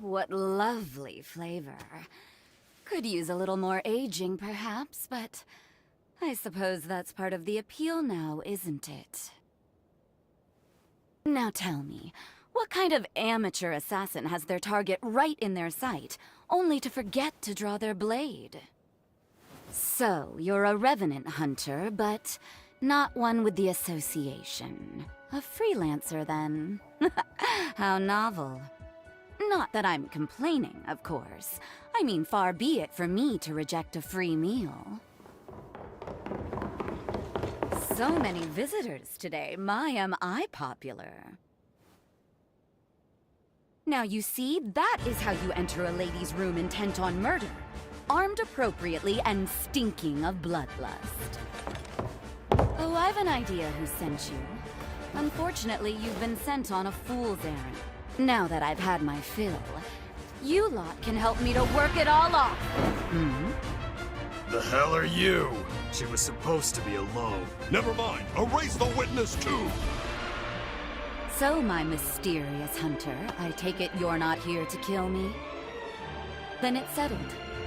What lovely flavor. Could use a little more aging, perhaps, but I suppose that's part of the appeal now, isn't it? Now tell me, what kind of amateur assassin has their target right in their sight, only to forget to draw their blade? So, you're a revenant hunter, but not one with the association. A freelancer, then. How novel. Not that I'm complaining, of course. I mean, far be it for me to reject a free meal. So many visitors today. My, am I popular. Now you see, that is how you enter a lady's room intent on murder. Armed appropriately and stinking of bloodlust. Oh, I've an idea who sent you. Unfortunately, you've been sent on a fool's errand. Now that I've had my fill, you lot can help me to work it all off. The hell are you? She was supposed to be alone. Never mind. Erase the witness too. So, my mysterious hunter, I take it you're not here to kill me? Then it's settled.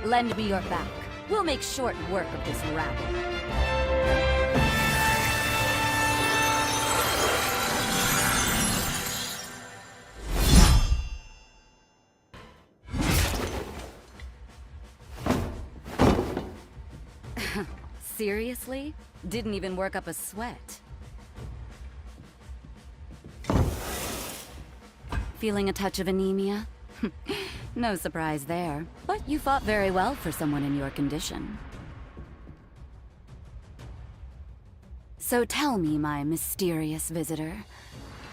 Lend me your back. We'll make short work of this rabble. Seriously? Didn't even work up a sweat. Feeling a touch of anemia? No surprise there, but you fought very well for someone in your condition. So tell me, my mysterious visitor,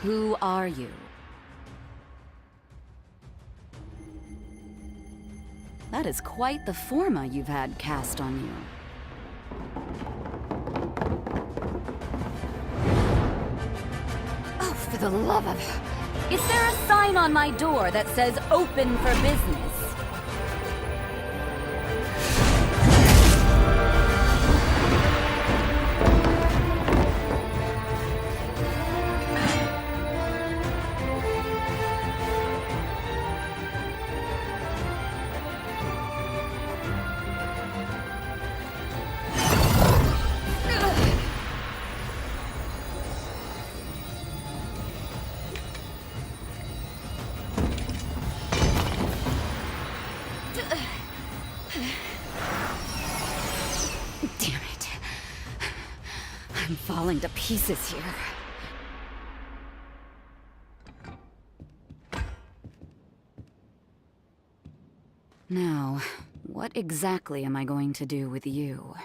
who are you? That is quite the forma you've had cast on you. Oh, for the love of... Is there a sign on my door that says open for business? Damn it. I'm falling to pieces here. Now, what exactly am I going to do with you?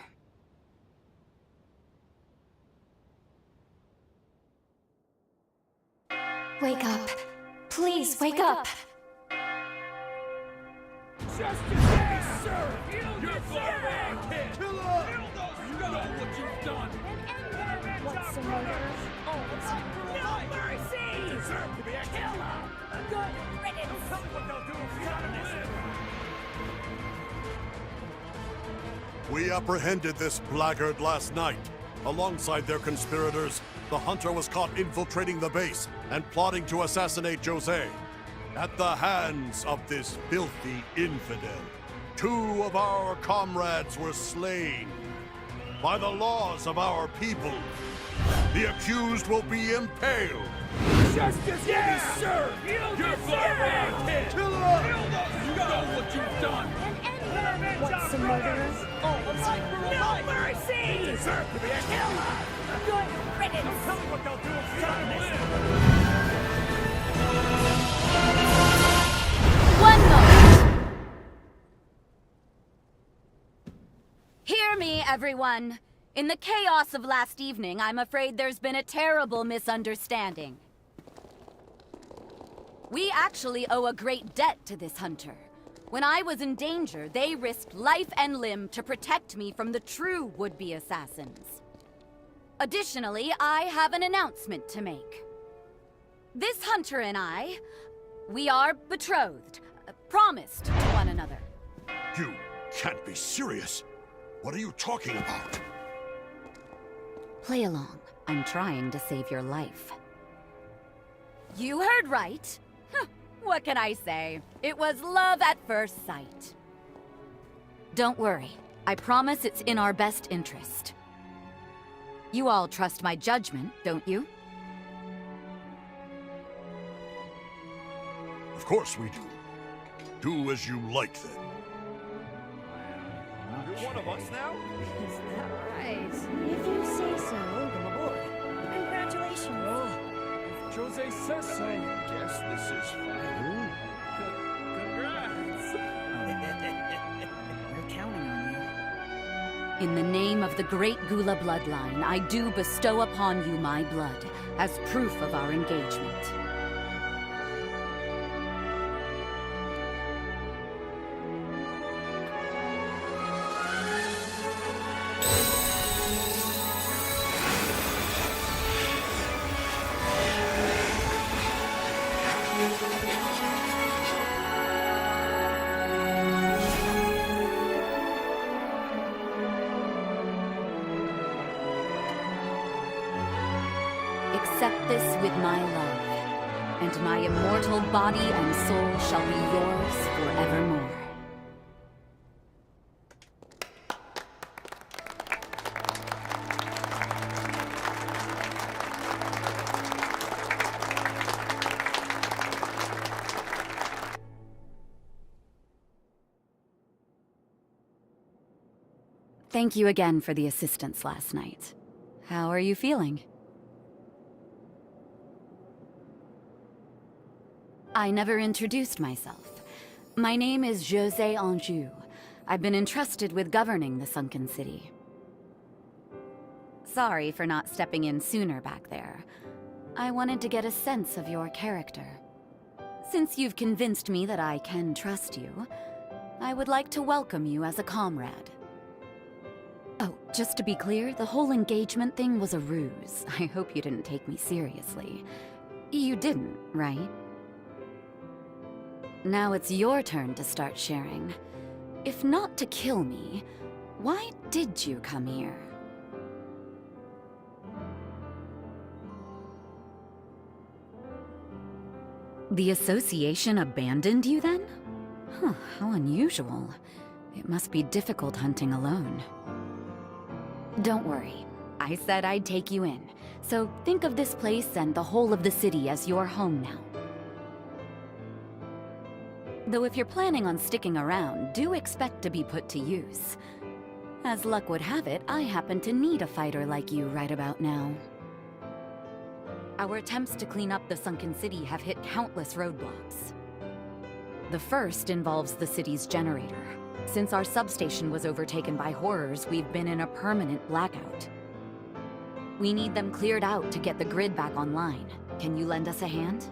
Wake up. Please, wake up. Justice is served! You're far kid! Kill him! You know what you've done! What's the murder? No mercy! You deserve to be a killer! Good riddance! Tell me what they'll do if you gotta live! We apprehended this blackguard last night. Alongside their conspirators, the hunter was caught infiltrating the base and plotting to assassinate Josee. At the hands of this filthy infidel, 2 of our comrades were slain. By the laws of our people, the accused will be impaled. Justice is served! You're far kid! Kill him! You know what you've done! What's the murder? No mercy! You deserve to be a killer! Good riddance! Tell me what they'll do if you gotta live! One moment! Hear me, everyone. In the chaos of last evening, I'm afraid there's been a terrible misunderstanding. We actually owe a great debt to this hunter. When I was in danger, they risked life and limb to protect me from the true would-be assassins. Additionally, I have an announcement to make. This hunter and I, we are betrothed, promised to one another. You can't be serious. What are you talking about? Play along. I'm trying to save your life. You heard right. Huh, what can I say? It was love at first sight. Don't worry. I promise it's in our best interest. You all trust my judgment, don't you? Of course we do. Do as you like, then. You're one of us now? Is that right? If you say so. Welcome aboard. Congratulations. If Josee says so, I guess this is final. Congrats! We're counting on you. In the name of the great Gula bloodline, I do bestow upon you my blood, as proof of our engagement. Accept this with my love, and my immortal body and soul shall be yours forevermore. Thank you again for the assistance last night. How are you feeling? I never introduced myself. My name is Josee Anjou. I've been entrusted with governing the sunken city. Sorry for not stepping in sooner back there. I wanted to get a sense of your character. Since you've convinced me that I can trust you, I would like to welcome you as a comrade. Oh, just to be clear, the whole engagement thing was a ruse. I hope you didn't take me seriously. You didn't, right? Now it's your turn to start sharing. If not to kill me, why did you come here? The association abandoned you then? Huh, how unusual. It must be difficult hunting alone. Don't worry. I said I'd take you in, so think of this place and the whole of the city as your home now. Though if you're planning on sticking around, do expect to be put to use. As luck would have it, I happen to need a fighter like you right about now. Our attempts to clean up the sunken city have hit countless roadblocks. The first involves the city's generator. Since our substation was overtaken by horrors, we've been in a permanent blackout. We need them cleared out to get the grid back online. Can you lend us a hand?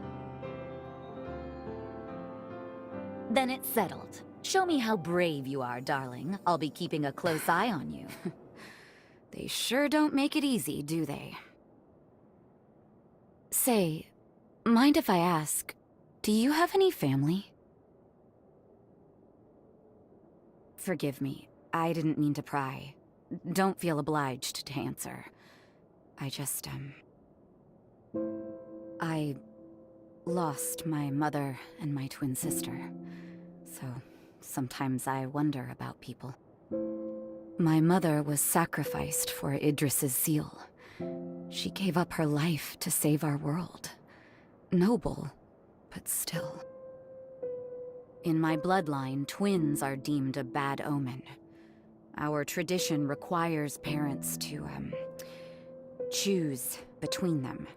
Then it's settled. Show me how brave you are, darling. I'll be keeping a close eye on you. They sure don't make it easy, do they? Say, mind if I ask, do you have any family? Forgive me. I didn't mean to pry. Don't feel obliged to answer. I just, I lost my mother and my twin sister. So sometimes I wonder about people. My mother was sacrificed for Idris's seal. She gave up her life to save our world. Noble, but still. In my bloodline, twins are deemed a bad omen. Our tradition requires parents to, choose between them.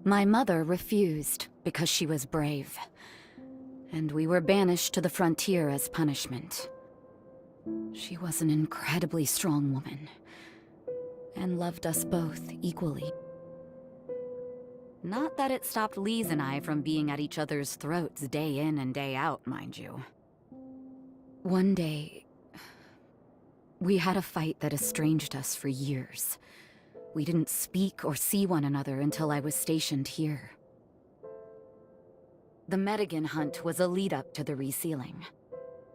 My mother refused because she was brave, and we were banished to the frontier as punishment. She was an incredibly strong woman, and loved us both equally. Not that it stopped Lise and I from being at each other's throats day in and day out, mind you. One day, we had a fight that estranged us for years. We didn't speak or see one another until I was stationed here. The Medigan hunt was a lead-up to the resealing.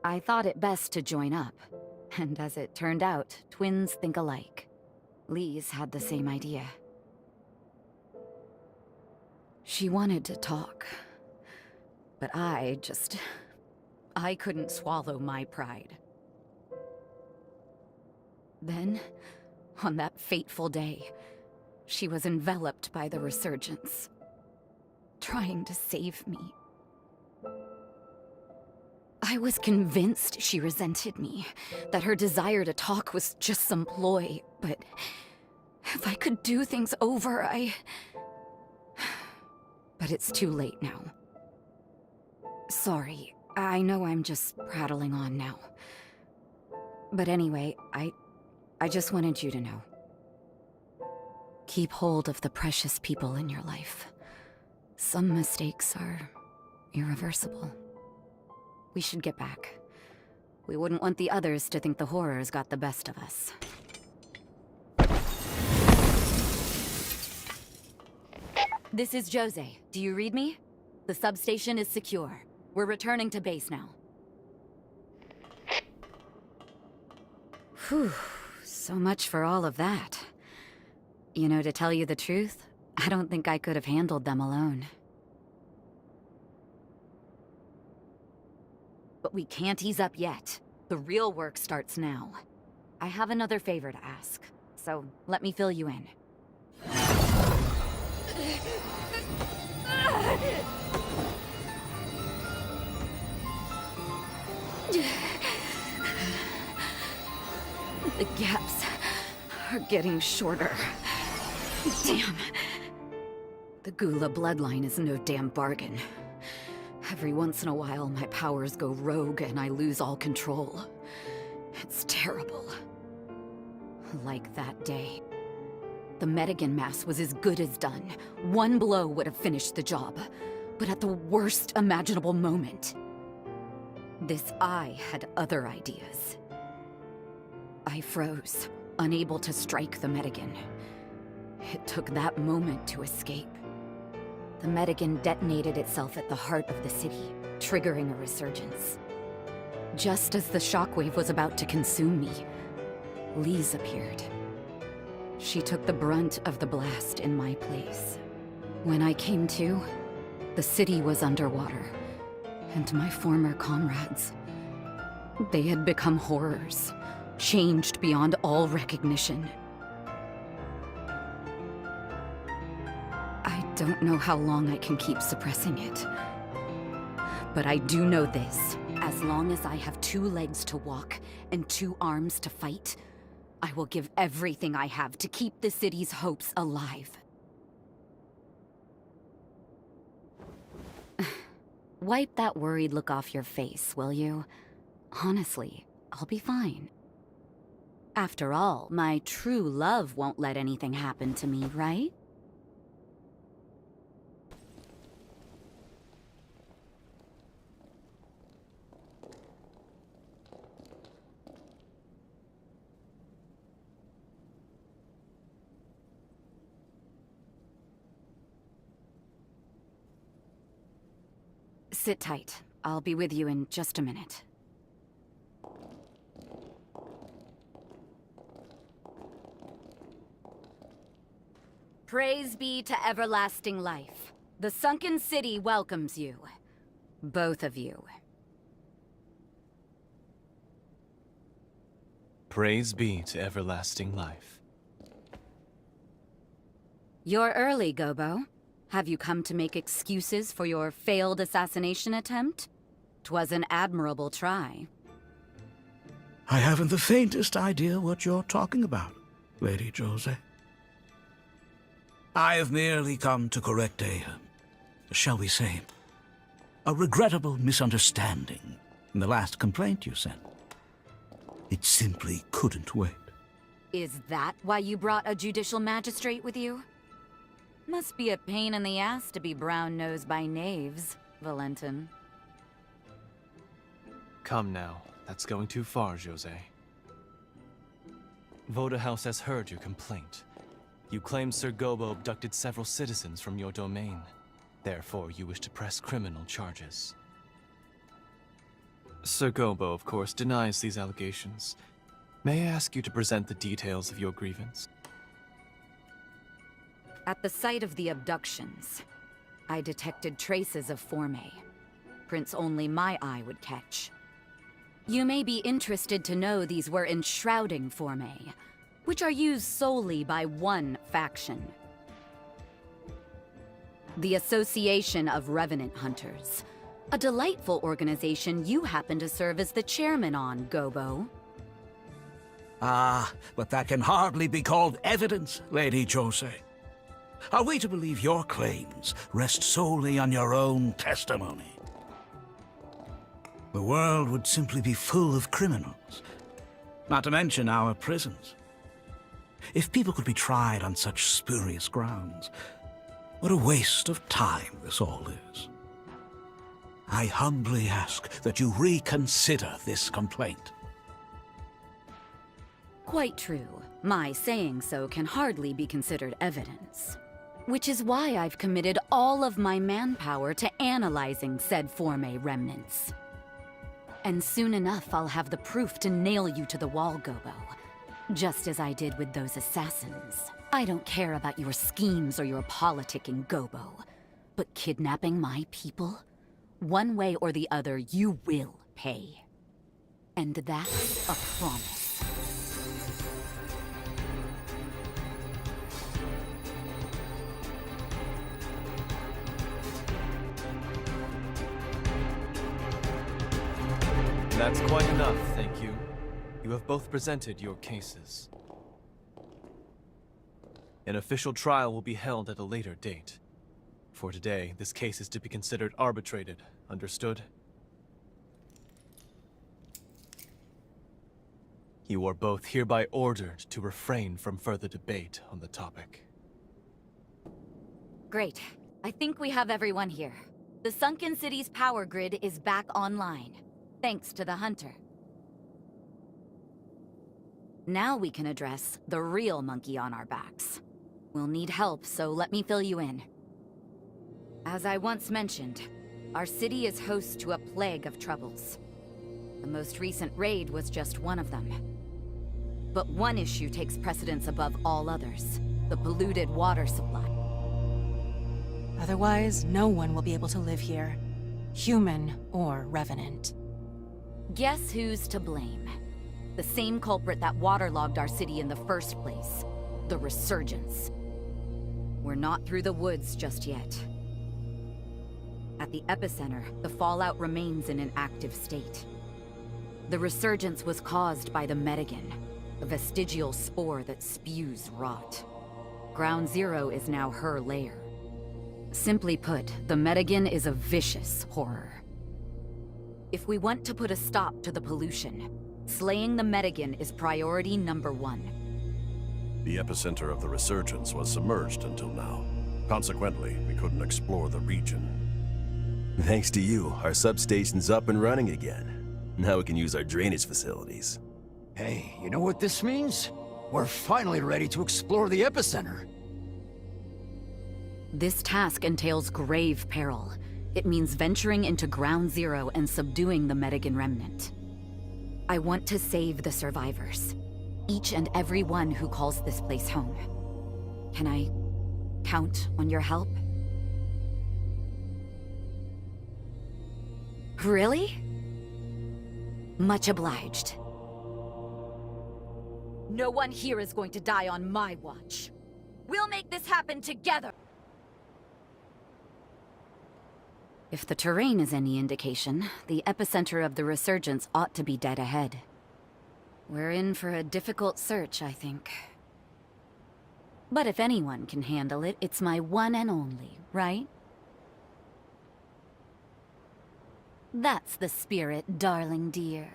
I thought it best to join up. And as it turned out, twins think alike. Lise had the same idea. She wanted to talk. But I couldn't swallow my pride. Then, on that fateful day, she was enveloped by the resurgence, trying to save me. I was convinced she resented me, that her desire to talk was just some ploy, but if I could do things over, But it's too late now. Sorry, I know I'm just prattling on now. But anyway, I just wanted you to know. Keep hold of the precious people in your life. Some mistakes are irreversible. We should get back. We wouldn't want the others to think the horrors got the best of us. This is Josee. Do you read me? The substation is secure. We're returning to base now. Whew, so much for all of that. You know, to tell you the truth, I don't think I could have handled them alone. But we can't ease up yet. The real work starts now. I have another favor to ask, so let me fill you in. The gaps are getting shorter. Damn. The Gula bloodline is no damn bargain. Every once in a while, my powers go rogue and I lose all control. It's terrible. Like that day. The Medigan mass was as good as done. One blow would have finished the job. But at the worst imaginable moment. This eye had other ideas. I froze, unable to strike the Medigan. It took that moment to escape. The Medigan detonated itself at the heart of the city, triggering a resurgence. Just as the shockwave was about to consume me, Lise appeared. She took the brunt of the blast in my place. When I came to, the city was underwater, and my former comrades, they had become horrors, changed beyond all recognition. I don't know how long I can keep suppressing it. But I do know this. As long as I have 2 legs to walk and 2 arms to fight, I will give everything I have to keep the city's hopes alive. Wipe that worried look off your face, will you? Honestly, I'll be fine. After all, my true love won't let anything happen to me, right? Sit tight. I'll be with you in just a minute. Praise be to everlasting life. The sunken city welcomes you. Both of you. Praise be to everlasting life. You're early, Gobo. Have you come to make excuses for your failed assassination attempt? 'Twas an admirable try. I haven't the faintest idea what you're talking about, Lady Josee. I have merely come to correct shall we say, a regrettable misunderstanding in the last complaint you sent. It simply couldn't wait. Is that why you brought a judicial magistrate with you? Must be a pain in the ass to be brown-nosed by knaves, Valentin. Come now, that's going too far, Josee. Voda House has heard your complaint. You claim Sir Gobo abducted several citizens from your domain. Therefore, you wish to press criminal charges. Sir Gobo, of course, denies these allegations, May I ask you to present the details of your grievance? At the site of the abductions, I detected traces of Formay. Prints only my eye would catch. You may be interested to know these were enshrouding Formay, which are used solely by one faction. The Association of Revenant Hunters. A delightful organization you happen to serve as the chairman on, Gobo. Ah, but that can hardly be called evidence, Lady Josee. Are we to believe your claims rest solely on your own testimony? The world would simply be full of criminals, not to mention our prisons. If people could be tried on such spurious grounds, what a waste of time this all is. I humbly ask that you reconsider this complaint. Quite true. My saying so can hardly be considered evidence. Which is why I've committed all of my manpower to analyzing said Formay remnants. And soon enough, I'll have the proof to nail you to the wall, Gobo. Just as I did with those assassins. I don't care about your schemes or your politicking, Gobo. But kidnapping my people? One way or the other, you will pay. And that's a promise. That's quite enough, thank you. You have both presented your cases. An official trial will be held at a later date. For today, this case is to be considered arbitrated. Understood? You are both hereby ordered to refrain from further debate on the topic. Great. I think we have everyone here. The Sunken City's power grid is back online, thanks to the Hunter. Now we can address the real monkey on our backs. We'll need help, so let me fill you in. As I once mentioned, our city is host to a plague of troubles. The most recent raid was just one of them. But one issue takes precedence above all others: the polluted water supply. Otherwise, no one will be able to live here. Human or revenant. Guess who's to blame? The same culprit that waterlogged our city in the first place. The Resurgence. We're not through the woods just yet. At the epicenter, the fallout remains in an active state. The Resurgence was caused by the Medigan, a vestigial spore that spews rot. Ground Zero is now her lair. Simply put, the Medigan is a vicious horror. If we want to put a stop to the pollution, slaying the Medigan is priority number one. The epicenter of the resurgence was submerged until now. Consequently, we couldn't explore the region. Thanks to you, our substation's up and running again. Now we can use our drainage facilities. Hey, you know what this means? We're finally ready to explore the epicenter. This task entails grave peril. It means venturing into Ground Zero and subduing the Medigan remnant. I want to save the survivors. Each and every one who calls this place home. Can I count on your help? Really? Much obliged. No one here is going to die on my watch. We'll make this happen together! If the terrain is any indication, the epicenter of the Resurgence ought to be dead ahead. We're in for a difficult search, I think. But if anyone can handle it, it's my one and only, right? That's the spirit, darling dear.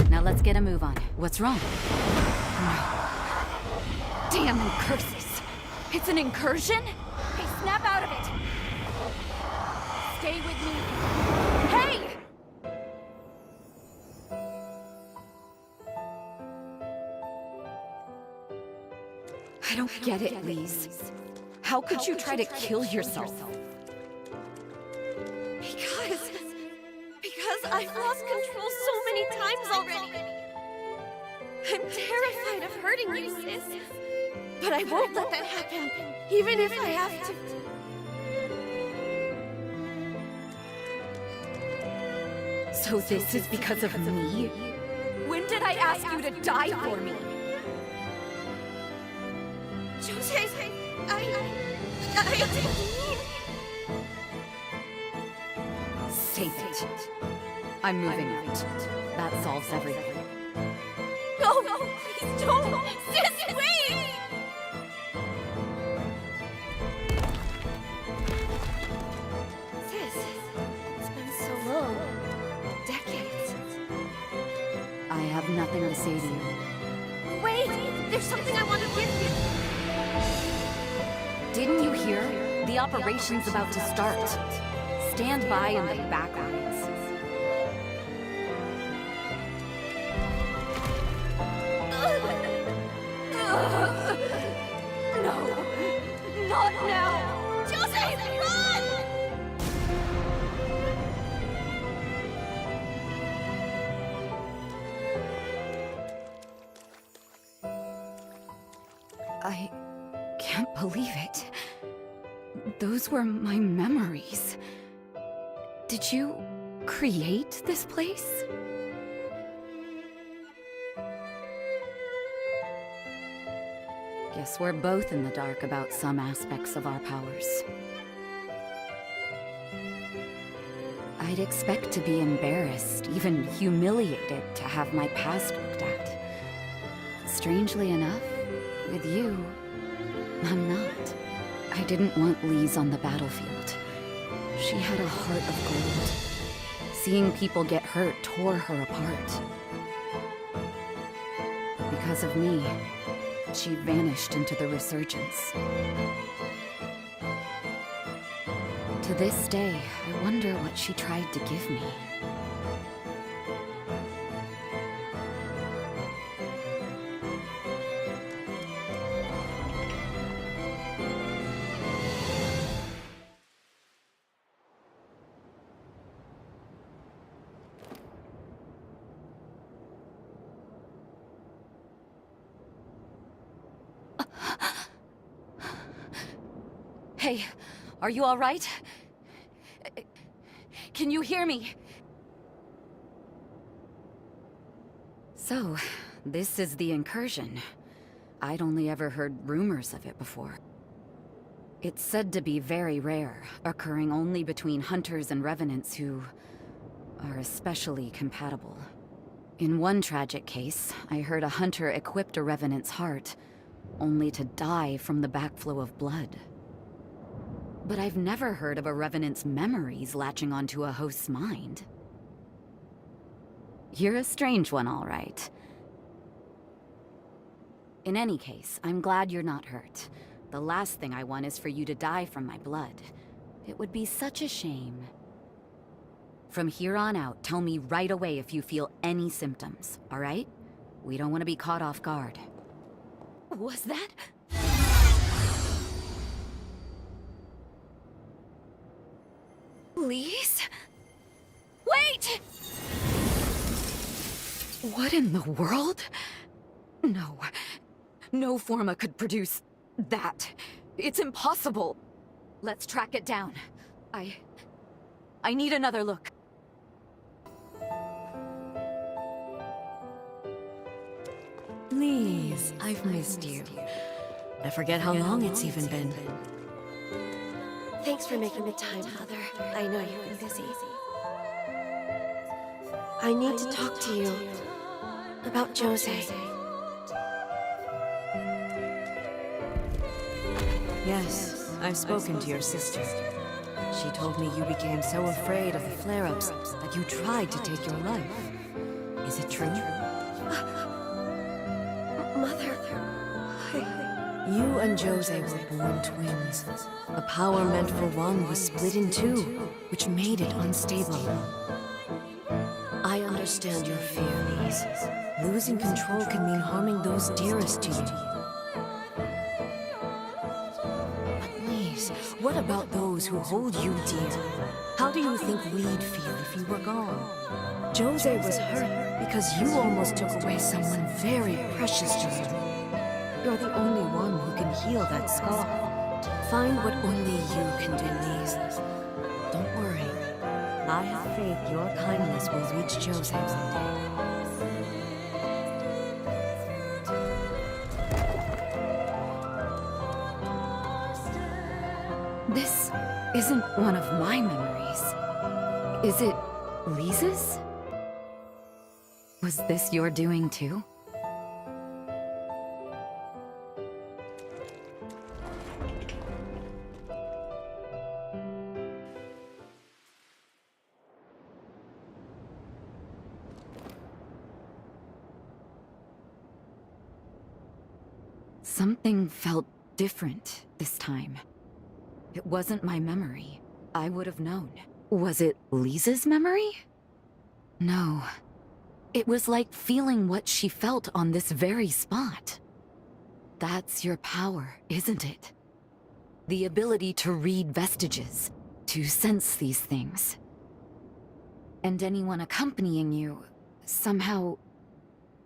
Now let's get a move on. What's wrong? No. Damn incursus! It's an incursion? Hey, snap out of it! Stay with me. Hey! I don't get it, Lise. How could you try to kill yourself? Because I've lost control so many times already. I'm terrified of hurting you, sis. But I won't let that happen, even if I have to. So this is because of me? When did I ask you to die for me? Josee, I didn't mean... Save it. I'm moving out. That solves everything. No, please don't! Sis, wait! Sis, it's been so long. Decades. I have nothing to say to you. Wait! There's something I want to give you! Didn't you hear? The operation's about to start. Stand by in the back lines. No! Not now! Josee, run! I can't believe it. Those were my memories. Did you create this place? Guess we're both in the dark about some aspects of our powers. I'd expect to be embarrassed, even humiliated, to have my past looked at. Strangely enough, with you, I'm not. I didn't want Lise on the battlefield. She had a heart of gold. Seeing people get hurt tore her apart. Because of me, she vanished into the resurgence. To this day, I wonder what she tried to give me. Hey, are you all right? Can you hear me? So, this is the incursion. I'd only ever heard rumors of it before. It's said to be very rare, occurring only between hunters and revenants who are especially compatible. In one tragic case, I heard a hunter equipped a revenant's heart, only to die from the backflow of blood. But I've never heard of a revenant's memories latching onto a host's mind. You're a strange one, all right. In any case, I'm glad you're not hurt. The last thing I want is for you to die from my blood. It would be such a shame. From here on out, tell me right away if you feel any symptoms, all right? We don't want to be caught off guard. Was that? Lise? Wait! What in the world? No. No Forma could produce that. It's impossible. Let's track it down. I need another look. Lise, I've missed you. I forget how long it's even been. Thanks for making the time, Mother. I know you've been busy. I need to talk to you about Josee. Yes, I've spoken to your sister. She told me you became so afraid of the flare-ups that you tried to take your life. Is it true? Mother, You and Josee were born twins. The power meant for one was split in two, which made it unstable. I understand your fear, Lise. Losing control can mean harming those dearest to you. But Lise, What about those who hold you dear? How do you think we'd feel if you were gone? Josee was hurt because you almost took away someone very precious to him. You're the only one who can heal that scar. Find what only you can do, Lise. Don't worry. I have faith your kindness will reach Josee one day. This isn't one of my memories. Is it Lisa's? Was this your doing too? Something felt different this time. It wasn't my memory. I would have known. Was it Lisa's memory? No. It was like feeling what she felt on this very spot. That's your power, isn't it? The ability to read vestiges, to sense these things. And anyone accompanying you, somehow,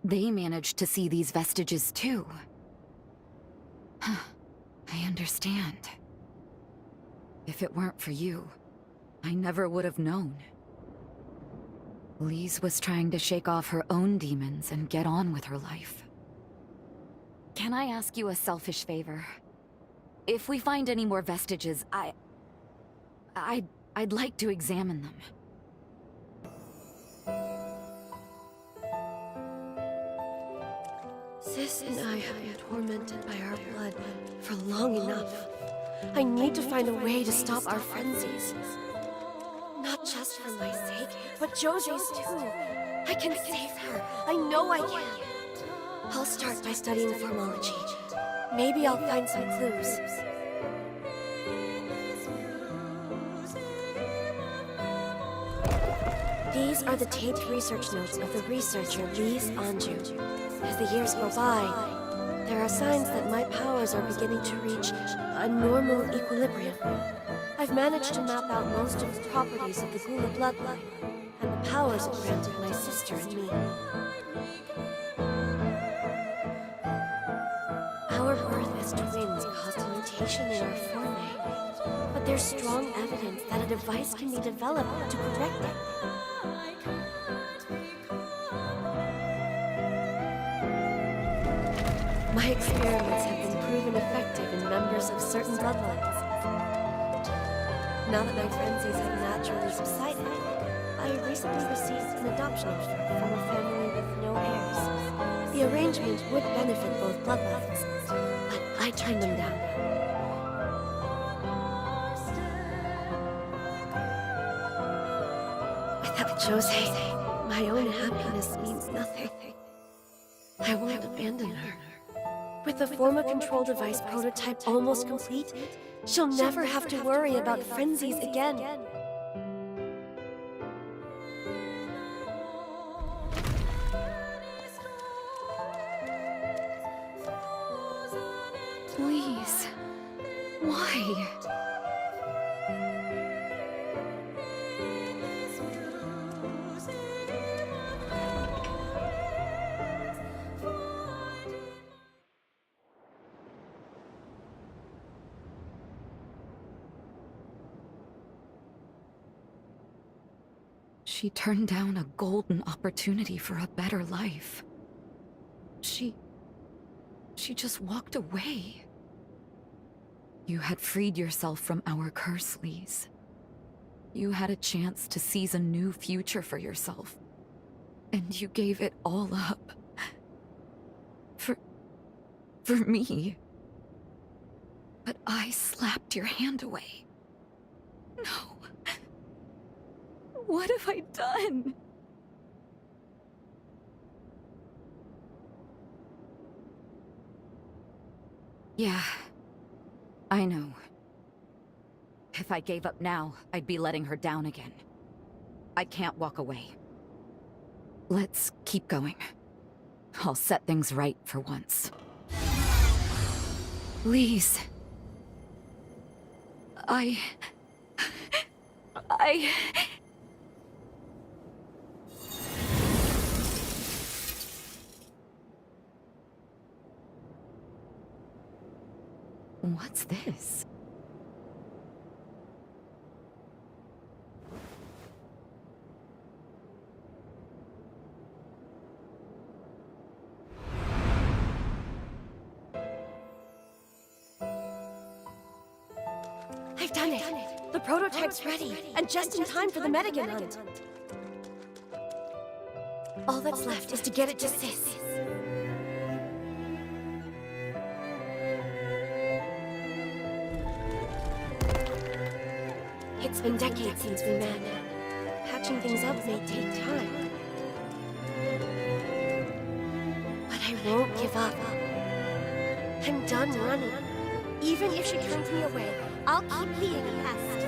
they managed to see these vestiges too. I understand. If it weren't for you, I never would have known. Lise was trying to shake off her own demons and get on with her life. Can I ask you a selfish favor? If we find any more vestiges, I'd like to examine them. Sis and I have been tormented by our blood for long enough. I need to find a way to stop our frenzies. Not just for my sake, but Josee's too. I can save her. I know I can. I'll start by studying formology. Maybe I'll find some clues. These are the taped research notes of the researcher Lise Anju. As the years go by, there are signs that my powers are beginning to reach a normal equilibrium. I've managed to map out most of the properties of the Gula bloodline, and the powers it granted my sister and me. Our birth as twins caused a mutation in our forme, but there's strong evidence that a device can be developed to correct it. My experiments have been proven effective in members of certain bloodlines. Now that my frenzies have naturally subsided, I recently received an adoption offer from a family with no heirs. The arrangement would benefit both bloodlines, but I turned them down. Without Josee, my own happiness means nothing. I won't abandon her. With the Forma control device prototype almost complete, she'll never have to worry about frenzies again. Please. Why? She turned down a golden opportunity for a better life. She just walked away. You had freed yourself from our curse, Lise. You had a chance to seize a new future for yourself. And you gave it all up. For me. But I slapped your hand away. No. What have I done? Yeah, I know. If I gave up now, I'd be letting her down again. I can't walk away. Let's keep going. I'll set things right for once. Lise. I... What's this? I've done it! The prototype's ready, and just in time for the Medigan hunt. All that's left is to get it to Sis. It's been decades since we met. Patching things up may take time. But I won't give up. I'm done running. Even if she turns me away, I'll keep being a pest.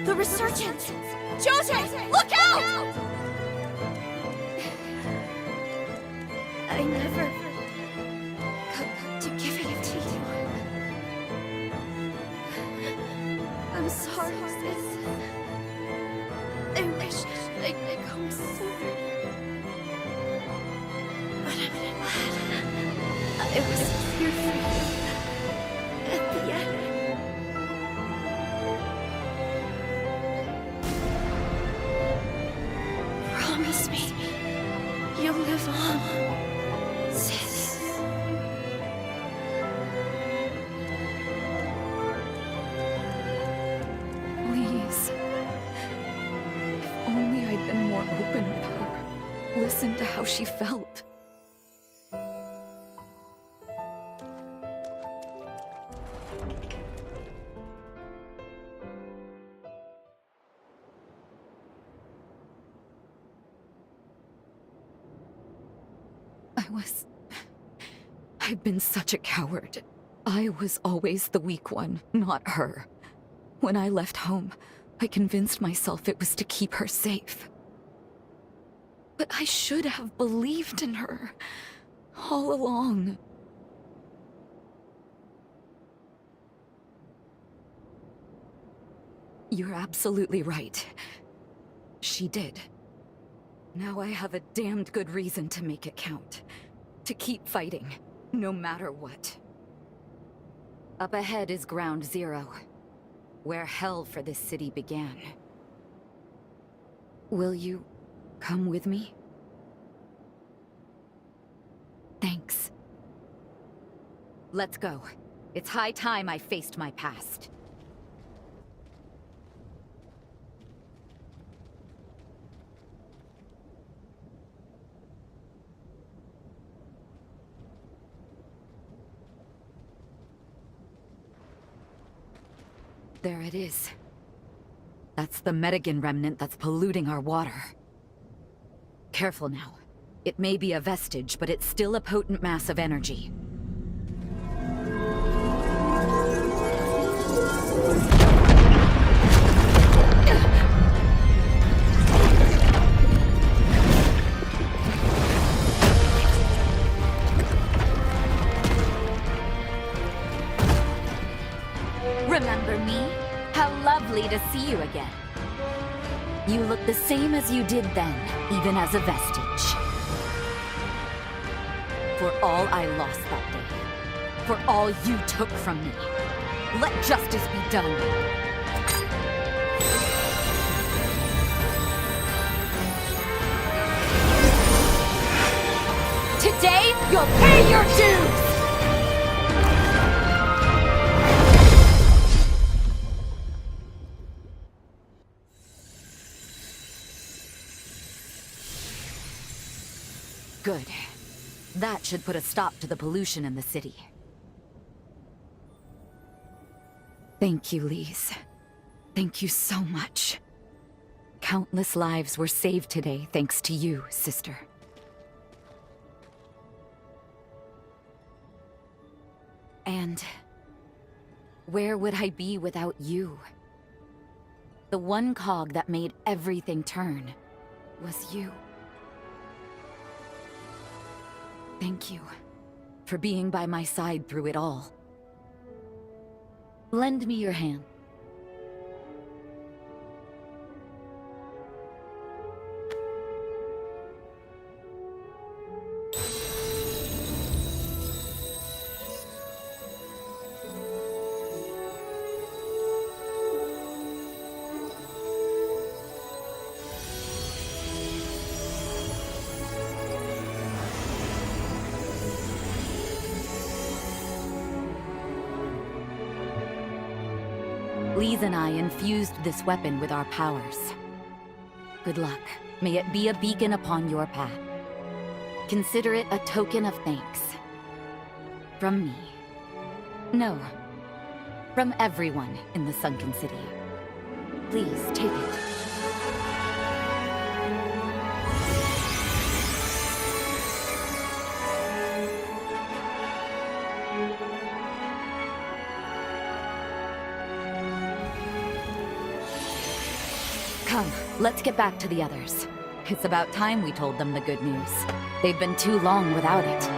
The resurgence! Josee, look out! I never got to give it to you. I'm sorry, sis. I wish I could come sooner. But I'm glad I was here for you at the end. Promise me you'll live on, sis. Please. If only I'd been more open with her. Listen to how she felt. I've been such a coward. I was always the weak one, not her. When I left home, I convinced myself it was to keep her safe. But I should have believed in her all along. You're absolutely right. She did. Now I have a damned good reason to make it count. To keep fighting, no matter what. Up ahead is Ground Zero, where hell for this city began. Will you come with me? Thanks. Let's go. It's high time I faced my past. There it is. That's the Medigan remnant that's polluting our water. Careful now. It may be a vestige, but it's still a potent mass of energy. Remember me? How lovely to see you again. You look the same as you did then, even as a vestige. For all I lost that day, for all you took from me, let justice be done. Today, you'll pay your dues! Good. That should put a stop to the pollution in the city. Thank you, Lise. Thank you so much. Countless lives were saved today thanks to you, sister. And where would I be without you? The one cog that made everything turn was you. Thank you for being by my side through it all. Lend me your hand. Lise and I infused this weapon with our powers. Good luck. May it be a beacon upon your path. Consider it a token of thanks. From me. No. From everyone in the Sunken City. Please, take it. Come, let's get back to the others. It's about time we told them the good news. They've been too long without it.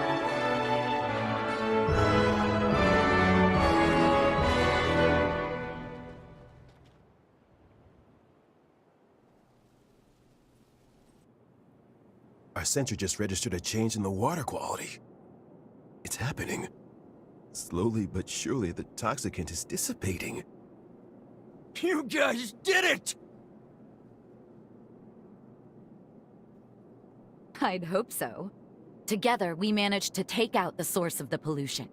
Our sensor just registered a change in the water quality. It's happening. Slowly but surely, the toxicant is dissipating. You guys did it! I'd hope so. Together, we managed to take out the source of the pollution.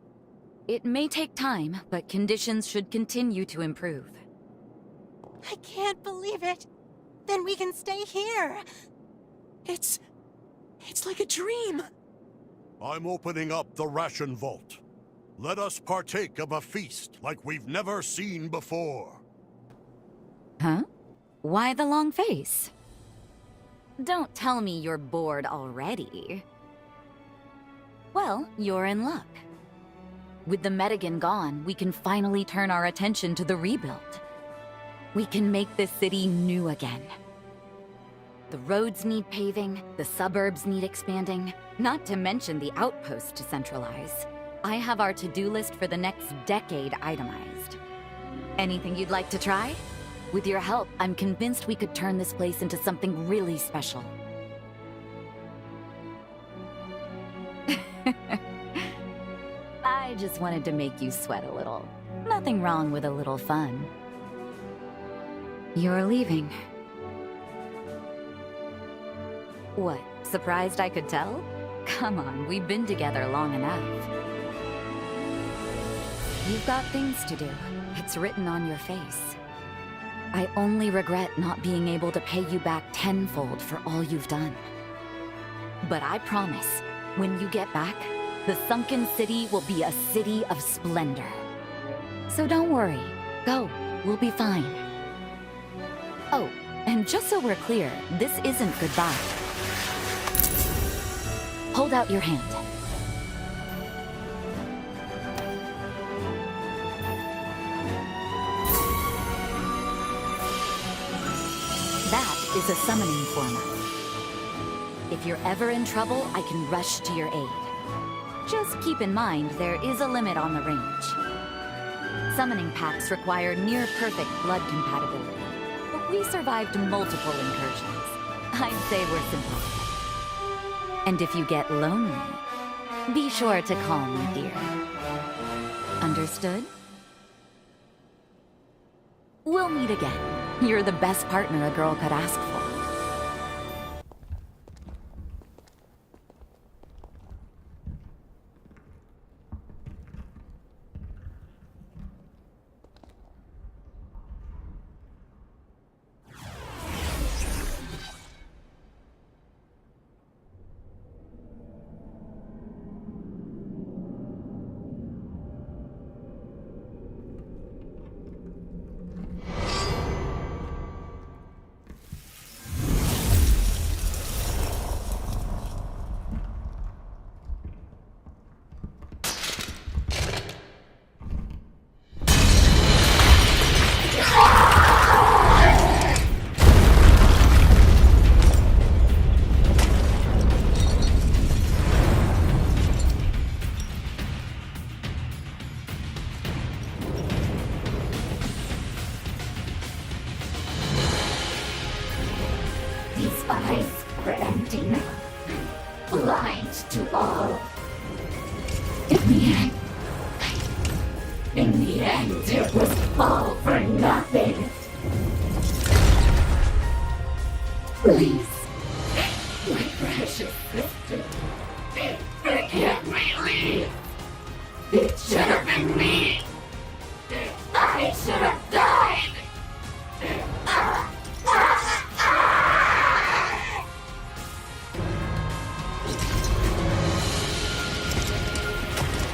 It may take time, but conditions should continue to improve. I can't believe it. Then we can stay here. It's like a dream. I'm opening up the ration vault. Let us partake of a feast like we've never seen before. Huh? Why the long face? Don't tell me you're bored already. Well, you're in luck. With the Medigan gone, we can finally turn our attention to the rebuild. We can make this city new again. The roads need paving, the suburbs need expanding, not to mention the outpost to centralize. I have our to-do list for the next decade itemized. Anything you'd like to try? With your help, I'm convinced we could turn this place into something really special. I just wanted to make you sweat a little. Nothing wrong with a little fun. You're leaving. What, surprised I could tell? Come on, we've been together long enough. You've got things to do. It's written on your face. I only regret not being able to pay you back tenfold for all you've done. But I promise, when you get back, the Sunken City will be a city of splendor. So don't worry. Go. We'll be fine. Oh, and just so we're clear, this isn't goodbye. Hold out your hand. That is a summoning formula. If you're ever in trouble, I can rush to your aid. Just keep in mind, there is a limit on the range. Summoning packs require near-perfect blood compatibility, but we survived multiple incursions. I'd say we're simple. And if you get lonely, be sure to call me, dear. Understood? We'll meet again. You're the best partner a girl could ask for. fall. In the end, it was all for nothing. Please, my precious sister, forgive me, leave. It should have been me. I should have died.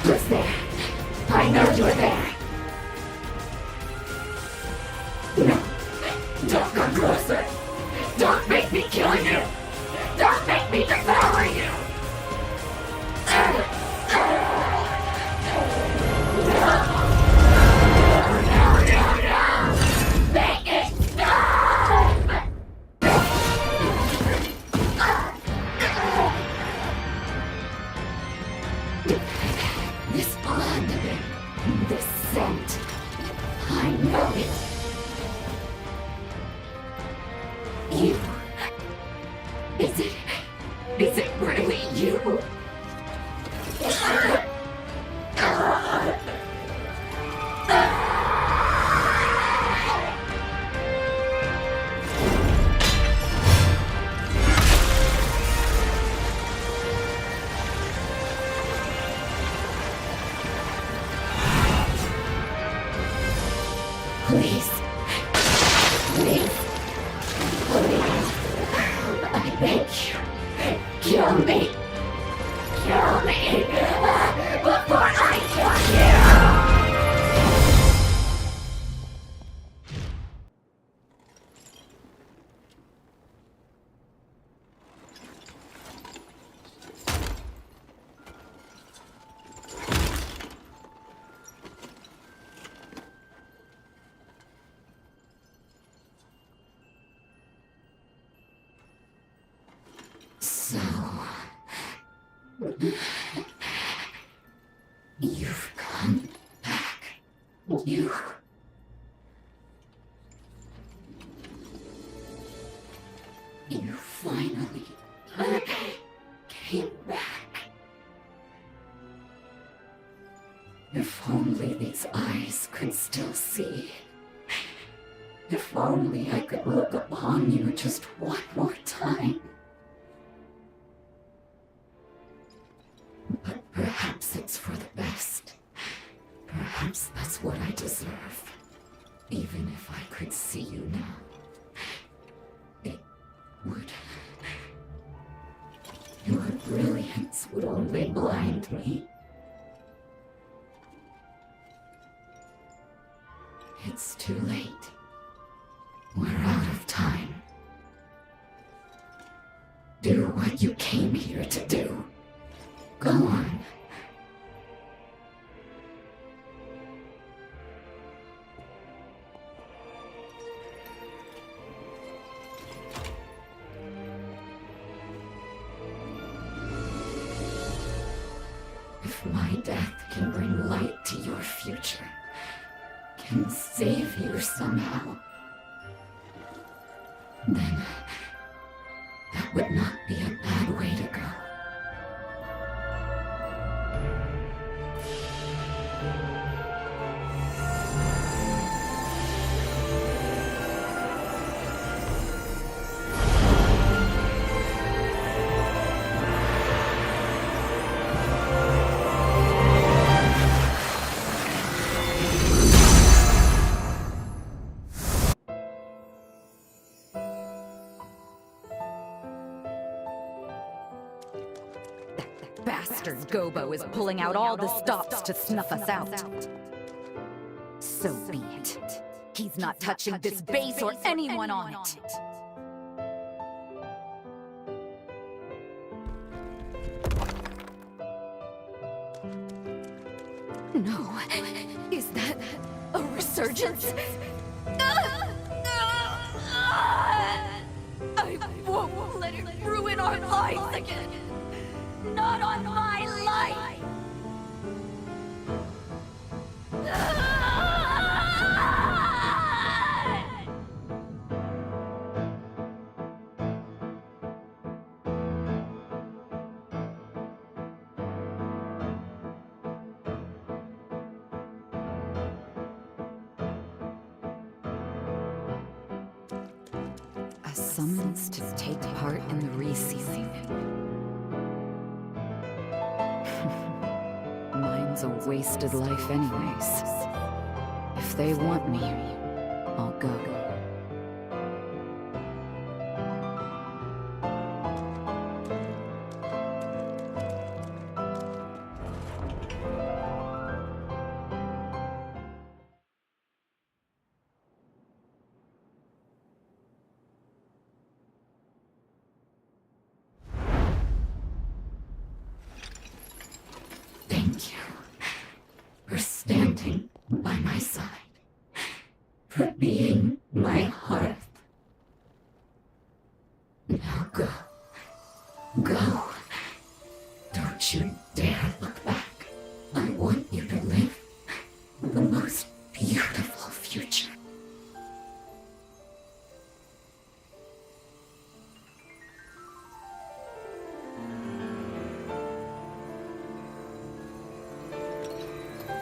Who's there? I know you're there. No, don't come closer. Don't make me kill you. Don't make me devour you. No. Make it stop! This blood, this scent, I know it. You. Is it really you? Please. Please. Please. I beg you. Kill me. Kill me. Before I kill you. So, you've come back. You finally came back. If only these eyes could still see. If only I could look upon you just one more time. But perhaps it's for the best. Perhaps that's what I deserve. Even if I could see you now, it would... Your brilliance would only blind me. It's too late. We're out of time. Do what you came here to do. Go on. If my death can bring light to your future, can save you somehow, then that would not be a bad way to go. Bastard Gobo is pulling out all the stops to snuff us out. So be it. He's not touching this base or anyone on it. No. Is that a resurgence? I won't let it ruin our lives again. Not on my life! summons to take part in the resealing. Mine's a wasted life anyways. If they want me, I'll go. Thank you for standing by my side, for being my hearth. Now go. Go. Don't you dare look back. I want you to live the most beautiful future.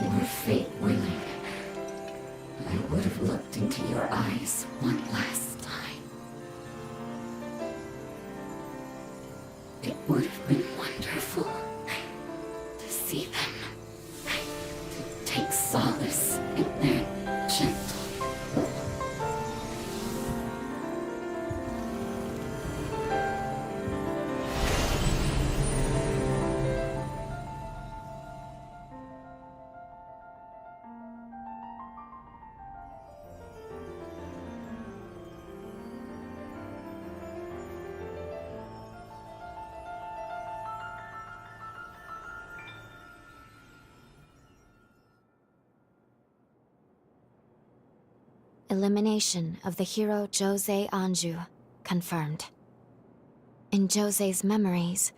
Were fate willing, I would have looked into your eyes one last time. It would have been wonderful to see them, to take solace in their gentle. Elimination of the hero Josee Anju confirmed. In Josee's memories,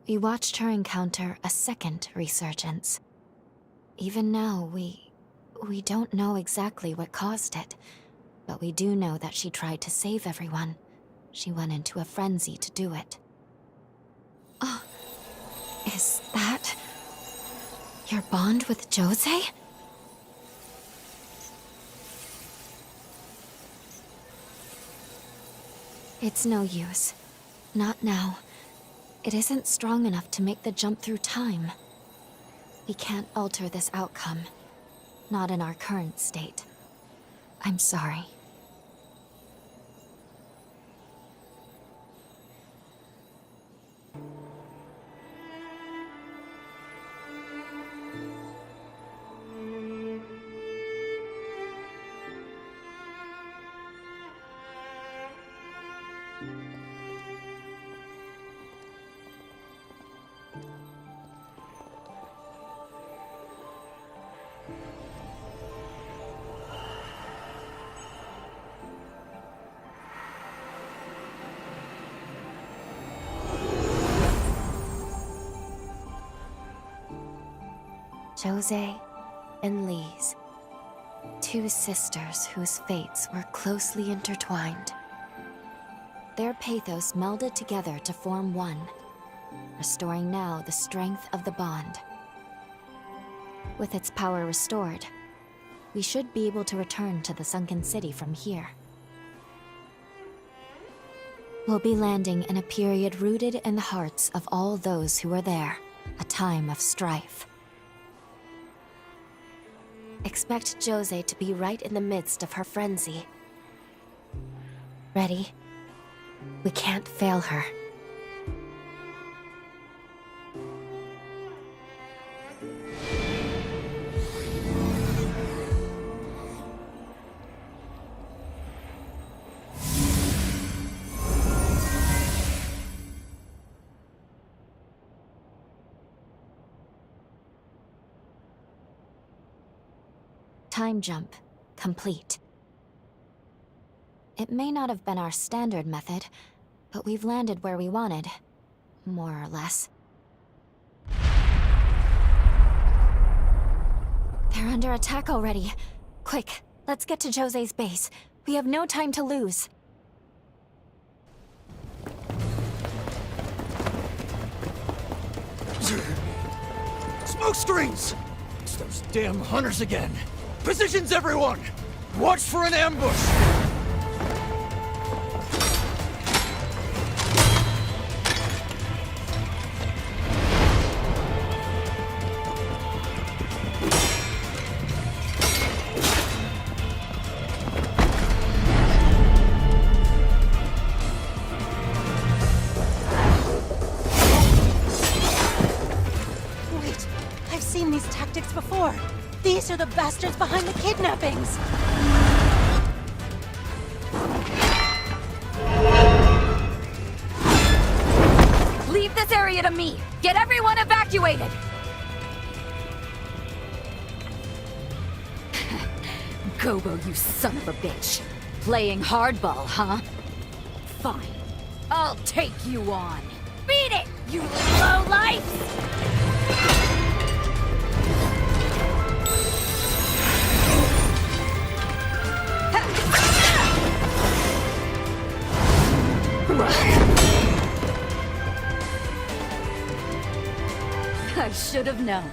we watched her encounter a second resurgence. Even now, we don't know exactly what caused it, but we do know that she tried to save everyone. She went into a frenzy to do it. Oh, is that your bond with Josee? It's no use. Not now. It isn't strong enough to make the jump through time. We can't alter this outcome. Not in our current state. I'm sorry. Josee and Lise, two sisters whose fates were closely intertwined. Their pathos melded together to form one, restoring now the strength of the bond. With its power restored, we should be able to return to the sunken city from here. We'll be landing in a period rooted in the hearts of all those who were there, a time of strife. Expect Josee to be right in the midst of her frenzy. Ready? We can't fail her. Time jump complete. It may not have been our standard method, but we've landed where we wanted, more or less. They're under attack already. Quick, let's get to Josee's base. We have no time to lose. Smoke screens! It's those damn hunters again! Positions, everyone! Watch for an ambush! seen these tactics before. These are the bastards behind the kidnappings. Leave this area to me! Get everyone evacuated! Gobo, you son of a bitch. Playing hardball, huh? Fine. I'll take you on. Beat it, you lowlife! I should have known.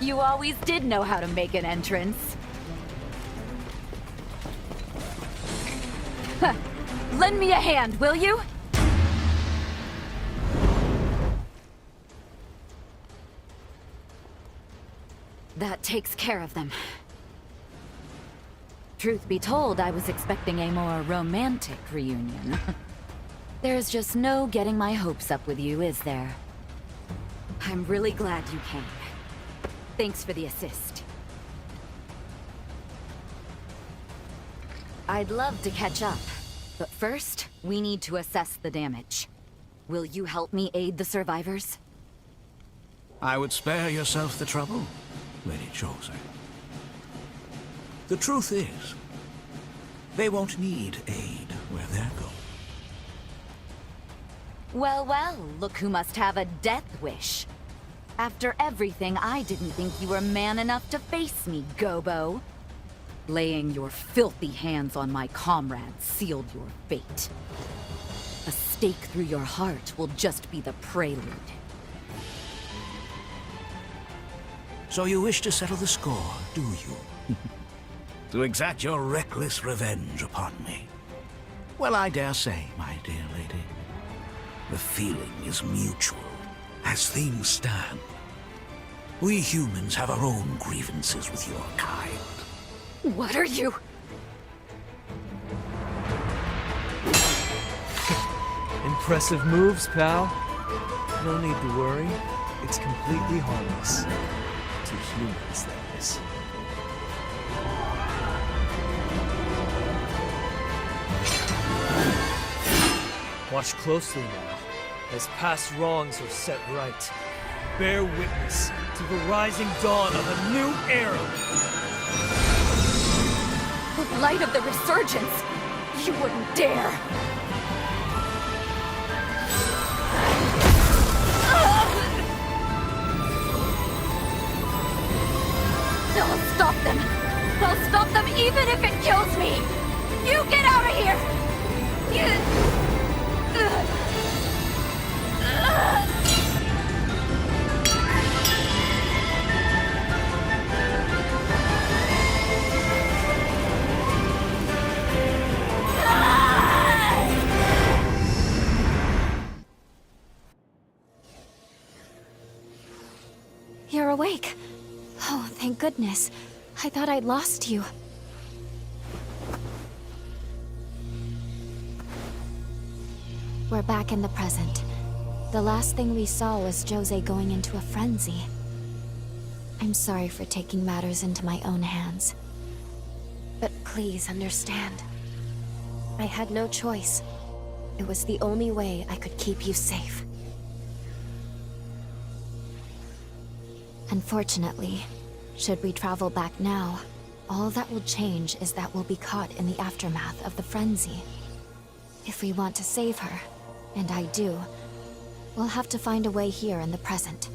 You always did know how to make an entrance. Huh. Lend me a hand, will you? That takes care of them. Truth be told, I was expecting a more romantic reunion. There's just no getting my hopes up with you, is there? I'm really glad you came. Thanks for the assist. I'd love to catch up, but first, we need to assess the damage. Will you help me aid the survivors? I would spare yourself the trouble, Lady Josee. The truth is, they won't need aid where they're going. Well, well, look who must have a death wish. After everything, I didn't think you were man enough to face me, Gobo. Laying your filthy hands on my comrades sealed your fate. A stake through your heart will just be the prelude. So you wish to settle the score, do you? To exact your reckless revenge upon me? Well, I dare say, my dear lady, the feeling is mutual. As things stand, we humans have our own grievances with your kind. What are you? Impressive moves, pal. No need to worry. It's completely harmless. To humans, that is. Watch closely now, as past wrongs are set right. Bear witness to the rising dawn of a new era! The light of the resurgence! You wouldn't dare! I'll stop them! I'll stop them even if it kills me! You get out of here! You're awake. Oh, thank goodness. I thought I'd lost you. We're back in the present. The last thing we saw was Josee going into a frenzy. I'm sorry for taking matters into my own hands. But please understand. I had no choice. It was the only way I could keep you safe. Unfortunately, should we travel back now, all that will change is that we'll be caught in the aftermath of the frenzy. If we want to save her, and I do, we'll have to find a way here in the present.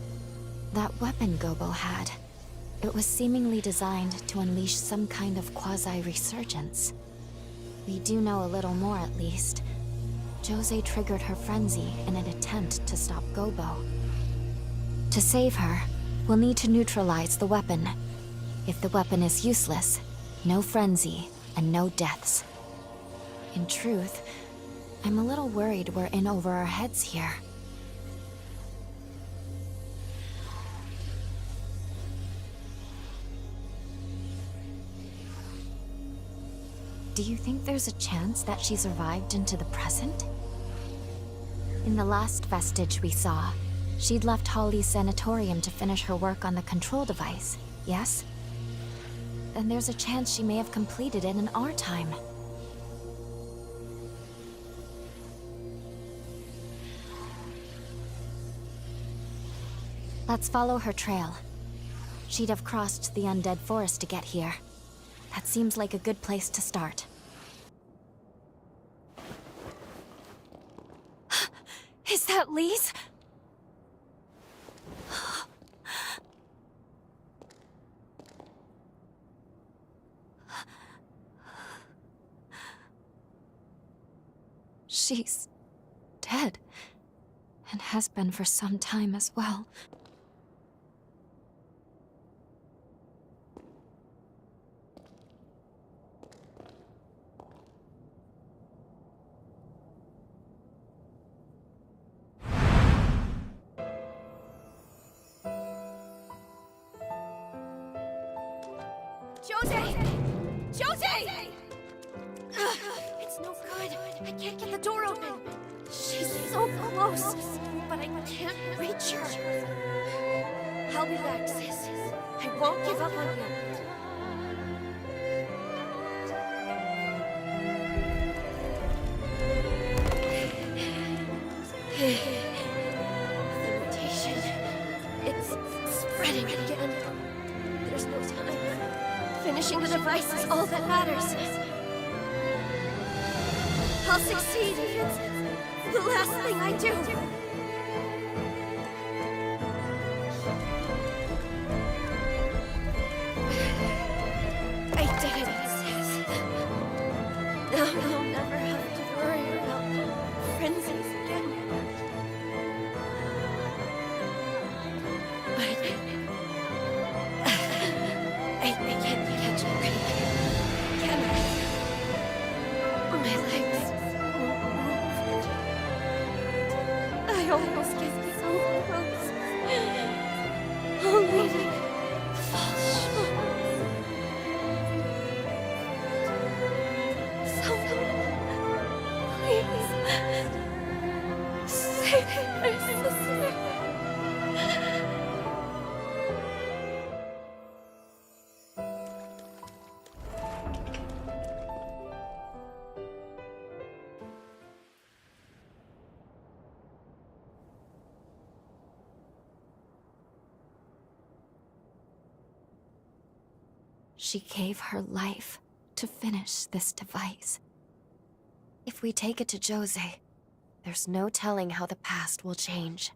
That weapon Gobo had, it was seemingly designed to unleash some kind of quasi-resurgence. We do know a little more at least. Josee triggered her frenzy in an attempt to stop Gobo. To save her, we'll need to neutralize the weapon. If the weapon is useless, no frenzy and no deaths. In truth, I'm a little worried we're in over our heads here. Do you think there's a chance that she survived into the present? In the last vestige we saw, She'd left Holly's sanatorium to finish her work on the control device, yes? Then there's a chance she may have completed it in our time. Let's follow her trail. She'd have crossed the undead forest to get here. That seems like a good place to start. Is that Lise? She's dead, and has been for some time as well. Josee! Josee! It's no good. I can't get the door open. She's so close, but I can't reach her. I'll be back, sis. I won't give up on you. The mutation. It's spreading again. There's no time. Finishing the device is all that matters. I'll succeed if it's the last thing I do. I did it, sis. Now I'll never have to worry about frenzies again. But I can't catch a break, can I? My legs won't move. I almost get so close. Only to fall short. Someone, please, save my sister. She gave her life to finish this device. If we take it to Josee, there's no telling how the past will change.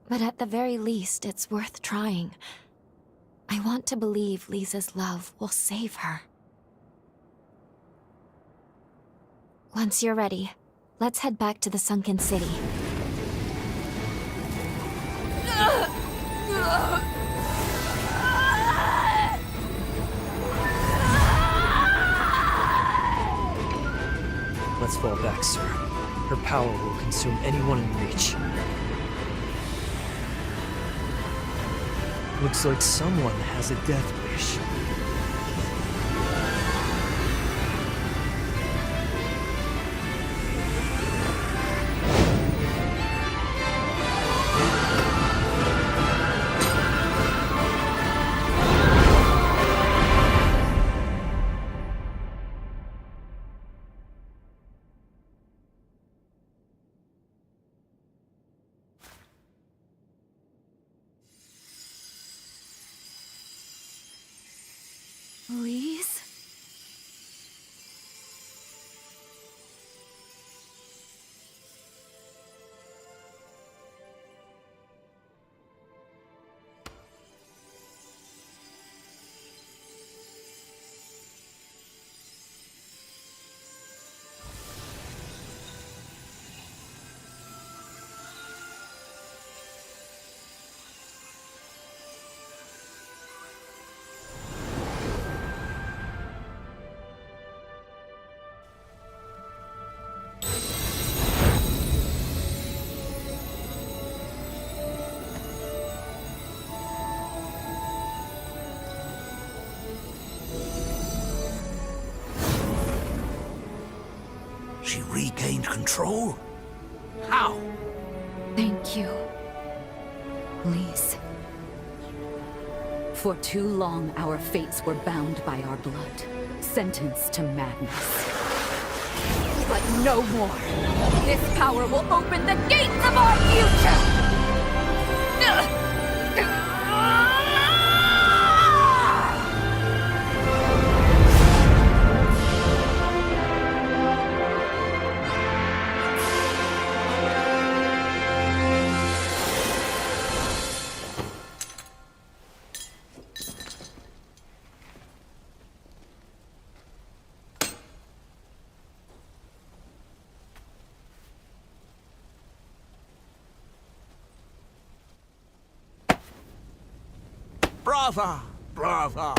But at the very least, it's worth trying. I want to believe Lisa's love will save her. Once you're ready, let's head back to the sunken city. Let's fall back, sir. Her power will consume anyone in reach. Looks like someone has a death wish. Lise? She regained control? How? Thank you, Lise. For too long, our fates were bound by our blood, sentenced to madness. But no more! This power will open the gates of our future! Brava! Brava!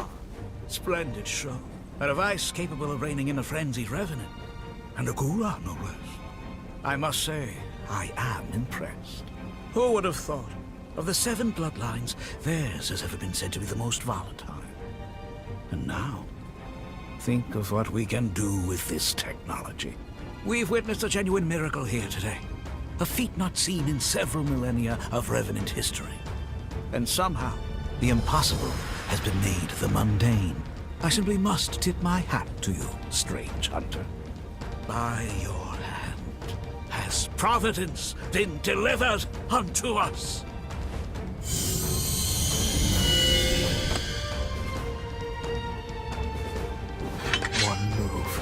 Splendid show. A device capable of reining in a frenzied revenant. And a Gula, no less. I must say, I am impressed. Who would have thought? Of the 7 bloodlines, theirs has ever been said to be the most volatile. And now, think of what we can do with this technology. We've witnessed a genuine miracle here today. A feat not seen in several millennia of Revenant history. And somehow, the impossible has been made the mundane. I simply must tip my hat to you, strange hunter. By your hand has providence been delivered unto us. One move,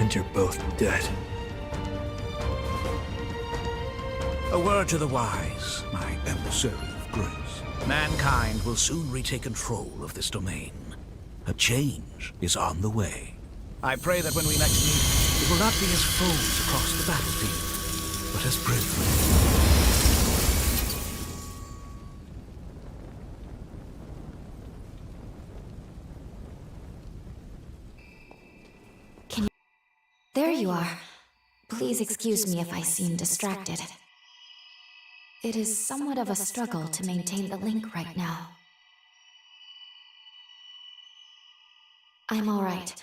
and you're both dead. A word to the wise, my emissary of grace. Mankind will soon retake control of this domain. A change is on the way. I pray that when we next meet, it will not be as foes across the battlefield, but as brethren. There you are. Please excuse me if I seem distracted. It is somewhat of a struggle to maintain the link right now. I'm all right,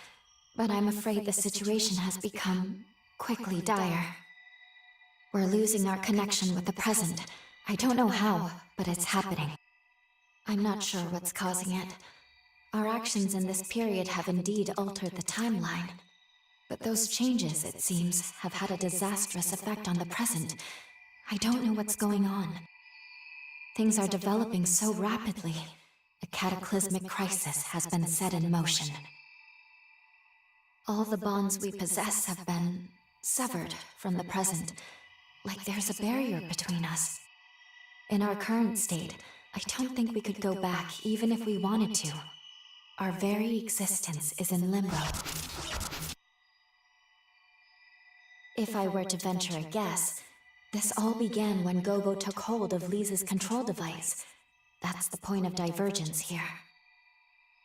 but I'm afraid the situation has become quickly dire. We're losing our connection with the present. I don't know how, but it's happening. I'm not sure what's causing it. Our actions in this period have indeed altered the timeline. But those changes, it seems, have had a disastrous effect on the present. I don't know what's going on. Things are developing so rapidly. A cataclysmic crisis has been set in motion. All the bonds we possess have been severed from the present, like there's a barrier between us. In our current state, I don't think we could go back even if we wanted to. Our very existence is in limbo. If I were to venture a guess, this all began when Gobo took hold of Lisa's control device. That's the point of divergence here.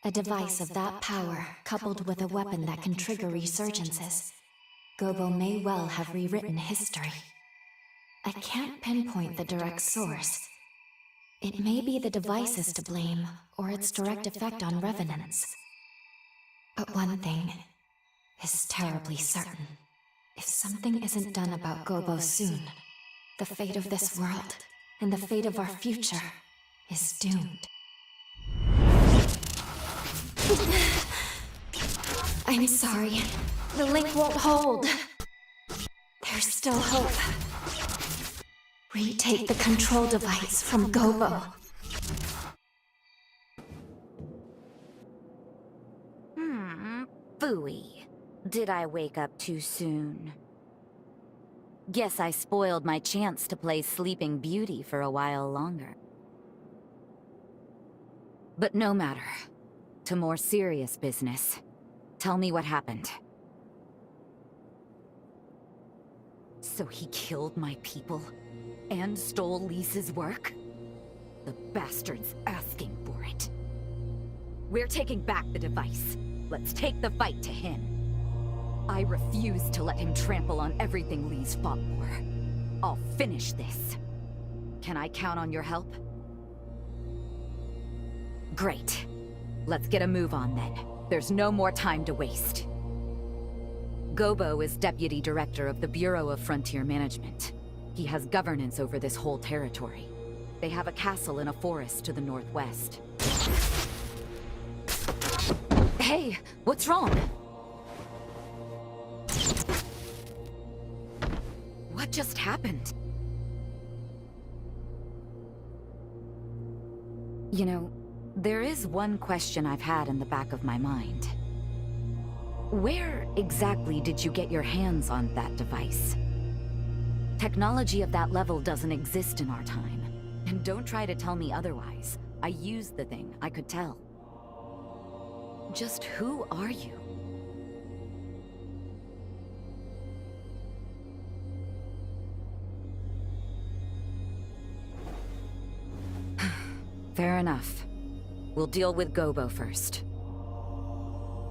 A device of that power, coupled with a weapon that can trigger resurgences. Gobo may well have rewritten history. I can't pinpoint the direct source. It may be the device is to blame, or its direct effect on revenants. But one thing is terribly certain. If something isn't done about Gobo soon, the fate of this world, and the fate of our future, is doomed. I'm sorry. The link won't hold. There's still hope. Retake the control device from Gobo. Phooey. Did I wake up too soon? Guess I spoiled my chance to play Sleeping Beauty for a while longer. But no matter. To more serious business. Tell me what happened. So he killed my people? And stole Lisa's work? The bastard's asking for it. We're taking back the device. Let's take the fight to him. I refuse to let him trample on everything Lise fought for. I'll finish this. Can I count on your help? Great. Let's get a move on then. There's no more time to waste. Gobo is Deputy Director of the Bureau of Frontier Management. He has governance over this whole territory. They have a castle in a forest to the northwest. Hey, what's wrong? What just happened? You know, there is one question I've had in the back of my mind. Where exactly did you get your hands on that device? Technology of that level doesn't exist in our time. And don't try to tell me otherwise. I used the thing, I could tell. Just who are you? Fair enough. We'll deal with Gobo first.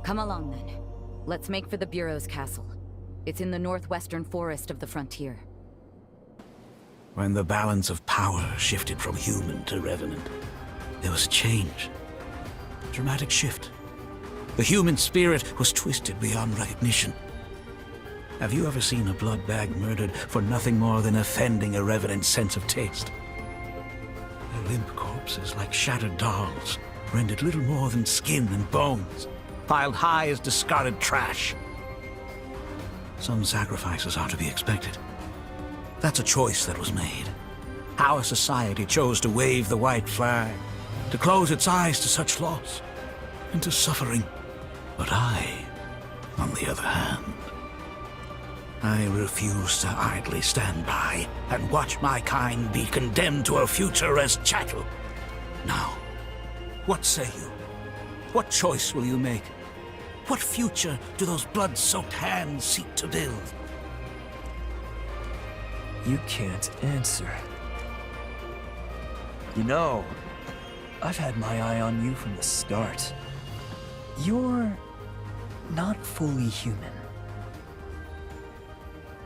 Come along then. Let's make for the Bureau's castle. It's in the northwestern forest of the frontier. When the balance of power shifted from human to revenant, there was a change. A dramatic shift. The human spirit was twisted beyond recognition. Have you ever seen a blood bag murdered for nothing more than offending a revenant's sense of taste? Their limp corpses, like shattered dolls, rendered little more than skin and bones, piled high as discarded trash. Some sacrifices are to be expected. That's a choice that was made. Our society chose to wave the white flag, to close its eyes to such loss and to suffering. But I, on the other hand, I refuse to idly stand by and watch my kind be condemned to a future as chattel. Now, what say you? What choice will you make? What future do those blood-soaked hands seek to build? You can't answer. You know, I've had my eye on you from the start. You're not fully human.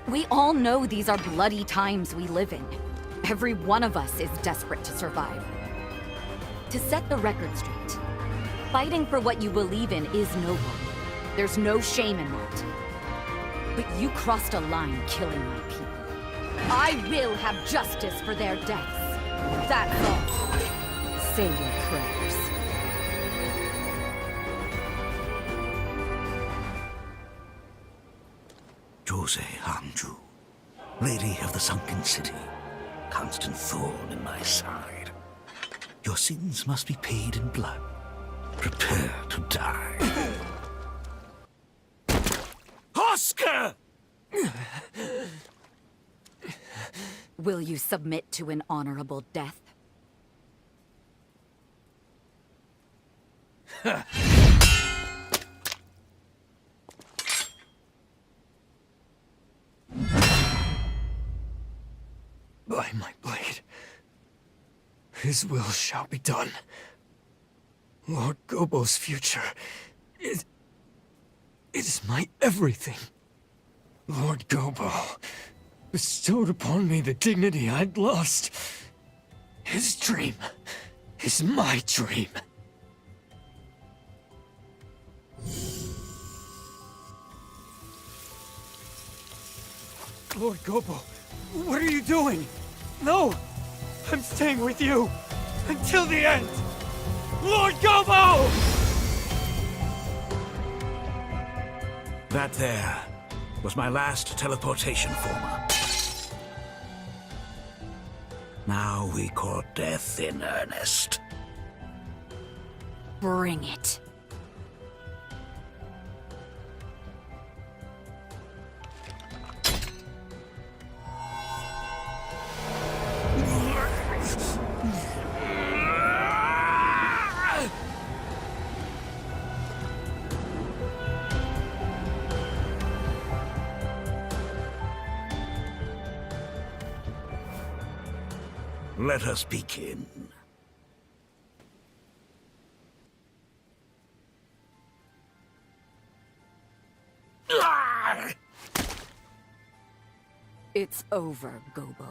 We all know these are bloody times we live in. Every one of us is desperate to survive. To set the record straight, fighting for what you believe in is noble. There's no shame in that. But you crossed a line killing my people. I will have justice for their deaths. That's all. Say your prayers. Josee Anju, Lady of the Sunken City, constant thorn in my side. Your sins must be paid in blood. Prepare to die. Oscar! Will you submit to an honorable death? By my blade, his will shall be done. Lord Gobo's future is my everything. Lord Gobo bestowed upon me the dignity I'd lost. His dream is my dream. Lord Gobo, what are you doing? No! I'm staying with you! Until the end! Lord Gobo! That there was my last teleportation former. Now we court death in earnest. Bring it. Let us begin. It's over, Gobo.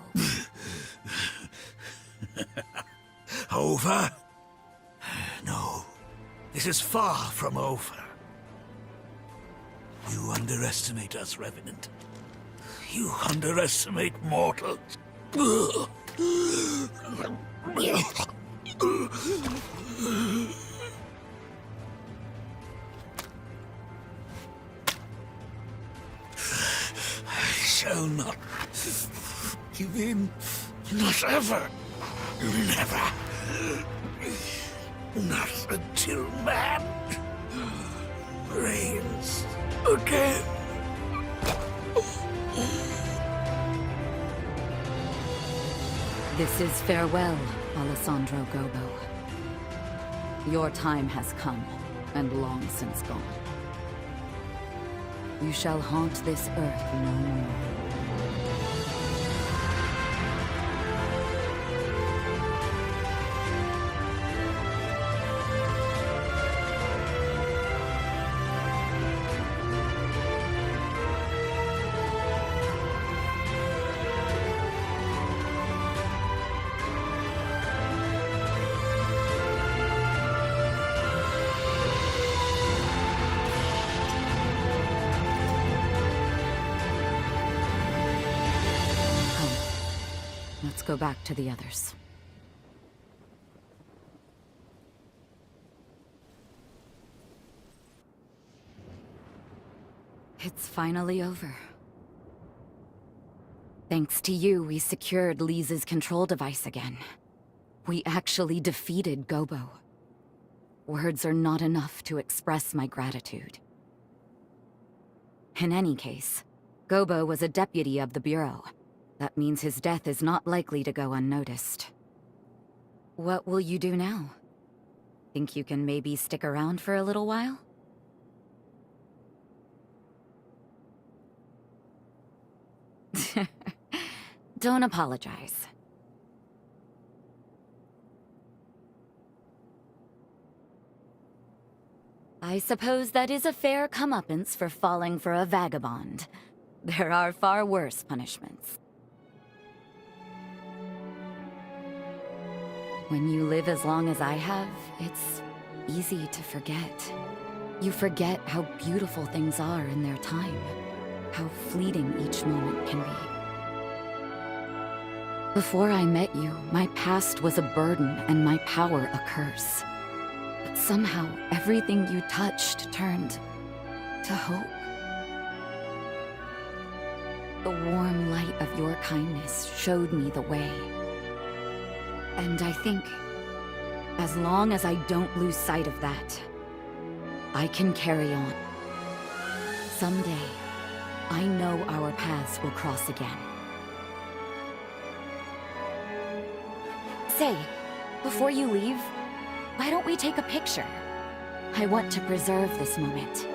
Over? No, this is far from over. You underestimate us, Revenant. You underestimate mortals. I shall not give in. Not ever. Never. Not until man reigns again. This is farewell, Alessandro Gobo. Your time has come, and long since gone. You shall haunt this earth no more. Let's go back to the others. It's finally over. Thanks to you, we secured Lisa's control device again. We actually defeated Gobo. Words are not enough to express my gratitude. In any case, Gobo was a deputy of the Bureau. That means his death is not likely to go unnoticed. What will you do now? Think you can maybe stick around for a little while? Don't apologize. I suppose that is a fair comeuppance for falling for a vagabond. There are far worse punishments. When you live as long as I have, it's easy to forget. You forget how beautiful things are in their time, how fleeting each moment can be. Before I met you, my past was a burden and my power a curse. But somehow, everything you touched turned to hope. The warm light of your kindness showed me the way. And I think, as long as I don't lose sight of that, I can carry on. Someday, I know our paths will cross again. Say, before you leave, why don't we take a picture? I want to preserve this moment.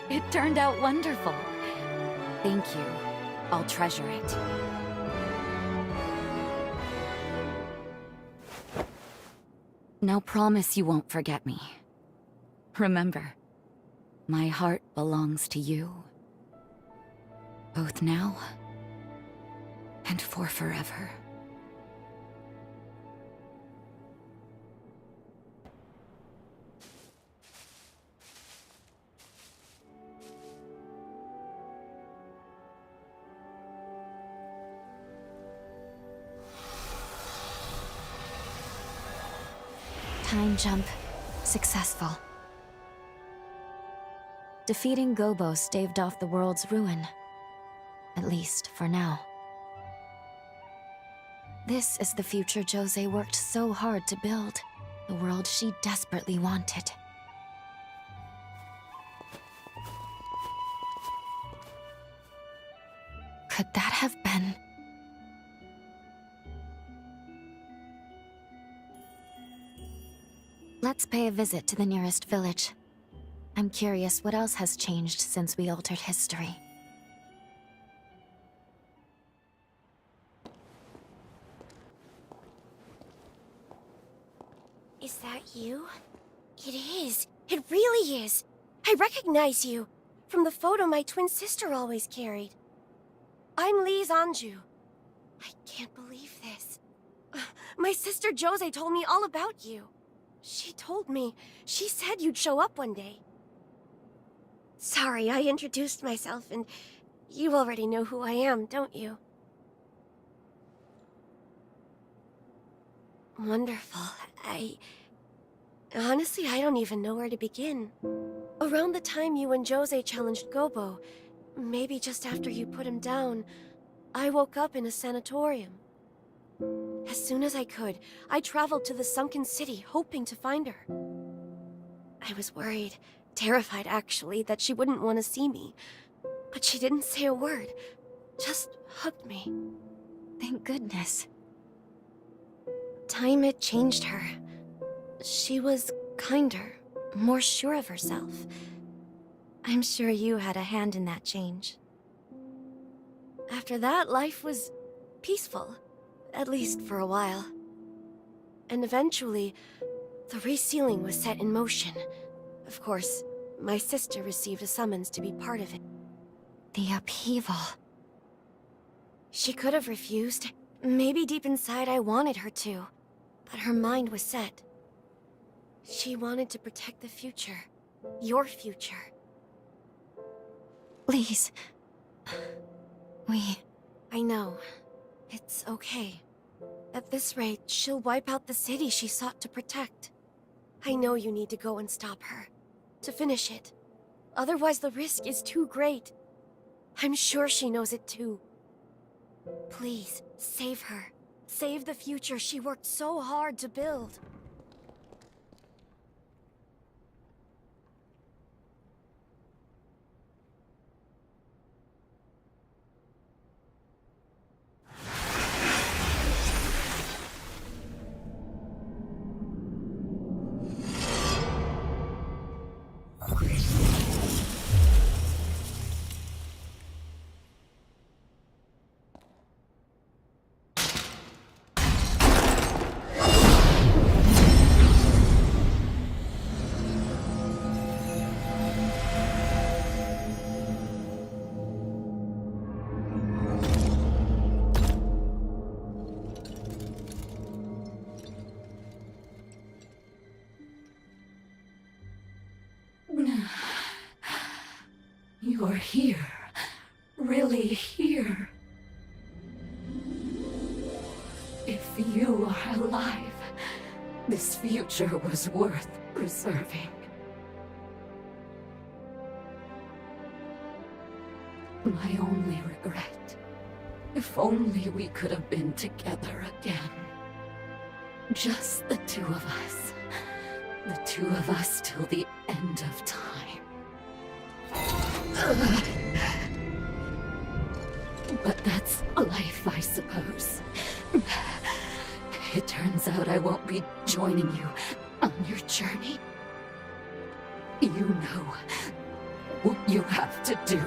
It turned out wonderful. Thank you. I'll treasure it. Now promise you won't forget me. Remember, my heart belongs to you. Both now and for forever. Time jump. Successful. Defeating Gobo staved off the world's ruin. At least, for now. This is the future Josee worked so hard to build. The world she desperately wanted. Could that have been... Let's pay a visit to the nearest village. I'm curious what else has changed since we altered history. Is that you? It is. It really is. I recognize you from the photo my twin sister always carried. I'm Lise Anjou. I can't believe this. My sister Josee told me all about you. She told me. She said you'd show up one day. Sorry, I introduced myself and You already know who I am, don't you? Wonderful. Honestly, I don't even know where to begin. Around the time you and Josee challenged Gobo, maybe just after you put him down, I woke up in a sanatorium. As soon as I could, I traveled to the sunken city, hoping to find her. I was worried, terrified actually, that she wouldn't want to see me. But she didn't say a word, just hugged me. Thank goodness. Time had changed her. She was kinder, more sure of herself. I'm sure you had a hand in that change. After that, life was peaceful, at least for a while. And eventually, the resealing was set in motion. Of course, my sister received a summons to be part of it. The upheaval. She could have refused. Maybe deep inside I wanted her to. But her mind was set. She wanted to protect the future. Your future. Please. I know. It's okay. At this rate, she'll wipe out the city she sought to protect. I know you need to go and stop her. To finish it. Otherwise the risk is too great. I'm sure she knows it too. Please, save her. Save the future she worked so hard to build. You're here. Really here. If you are alive, this future was worth preserving. My only regret. If only we could have been together again. Just the two of us. The two of us till the end of time. But that's life, I suppose. It turns out I won't be joining you on your journey. You know what you have to do.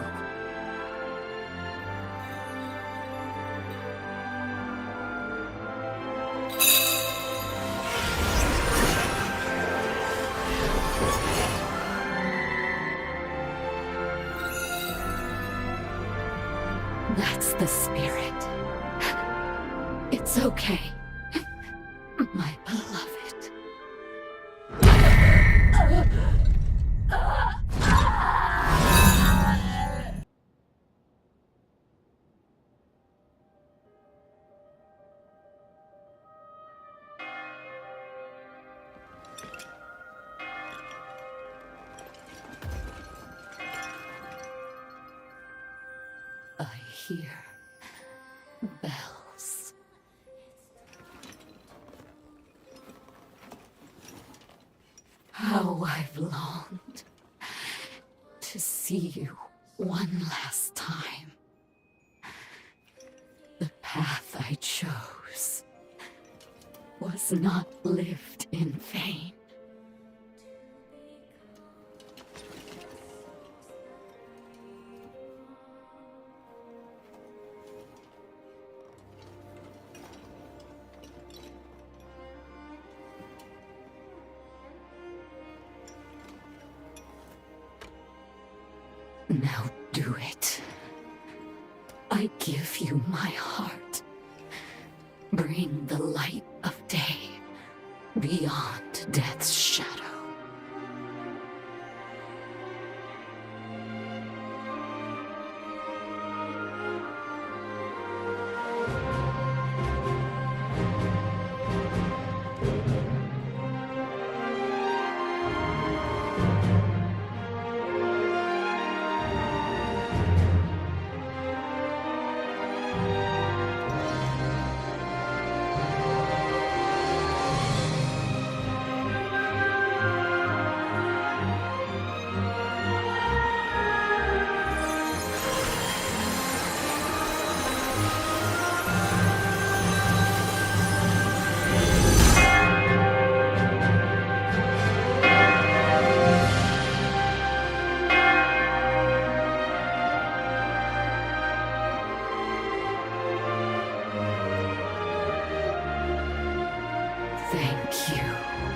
That's the spirit. It's okay, my beloved. I hear bells. How I've longed to see you one last time. The path I chose was not lived in vain. Now do it. I give you my heart. Bring the light of day beyond death's shadow. Thank you.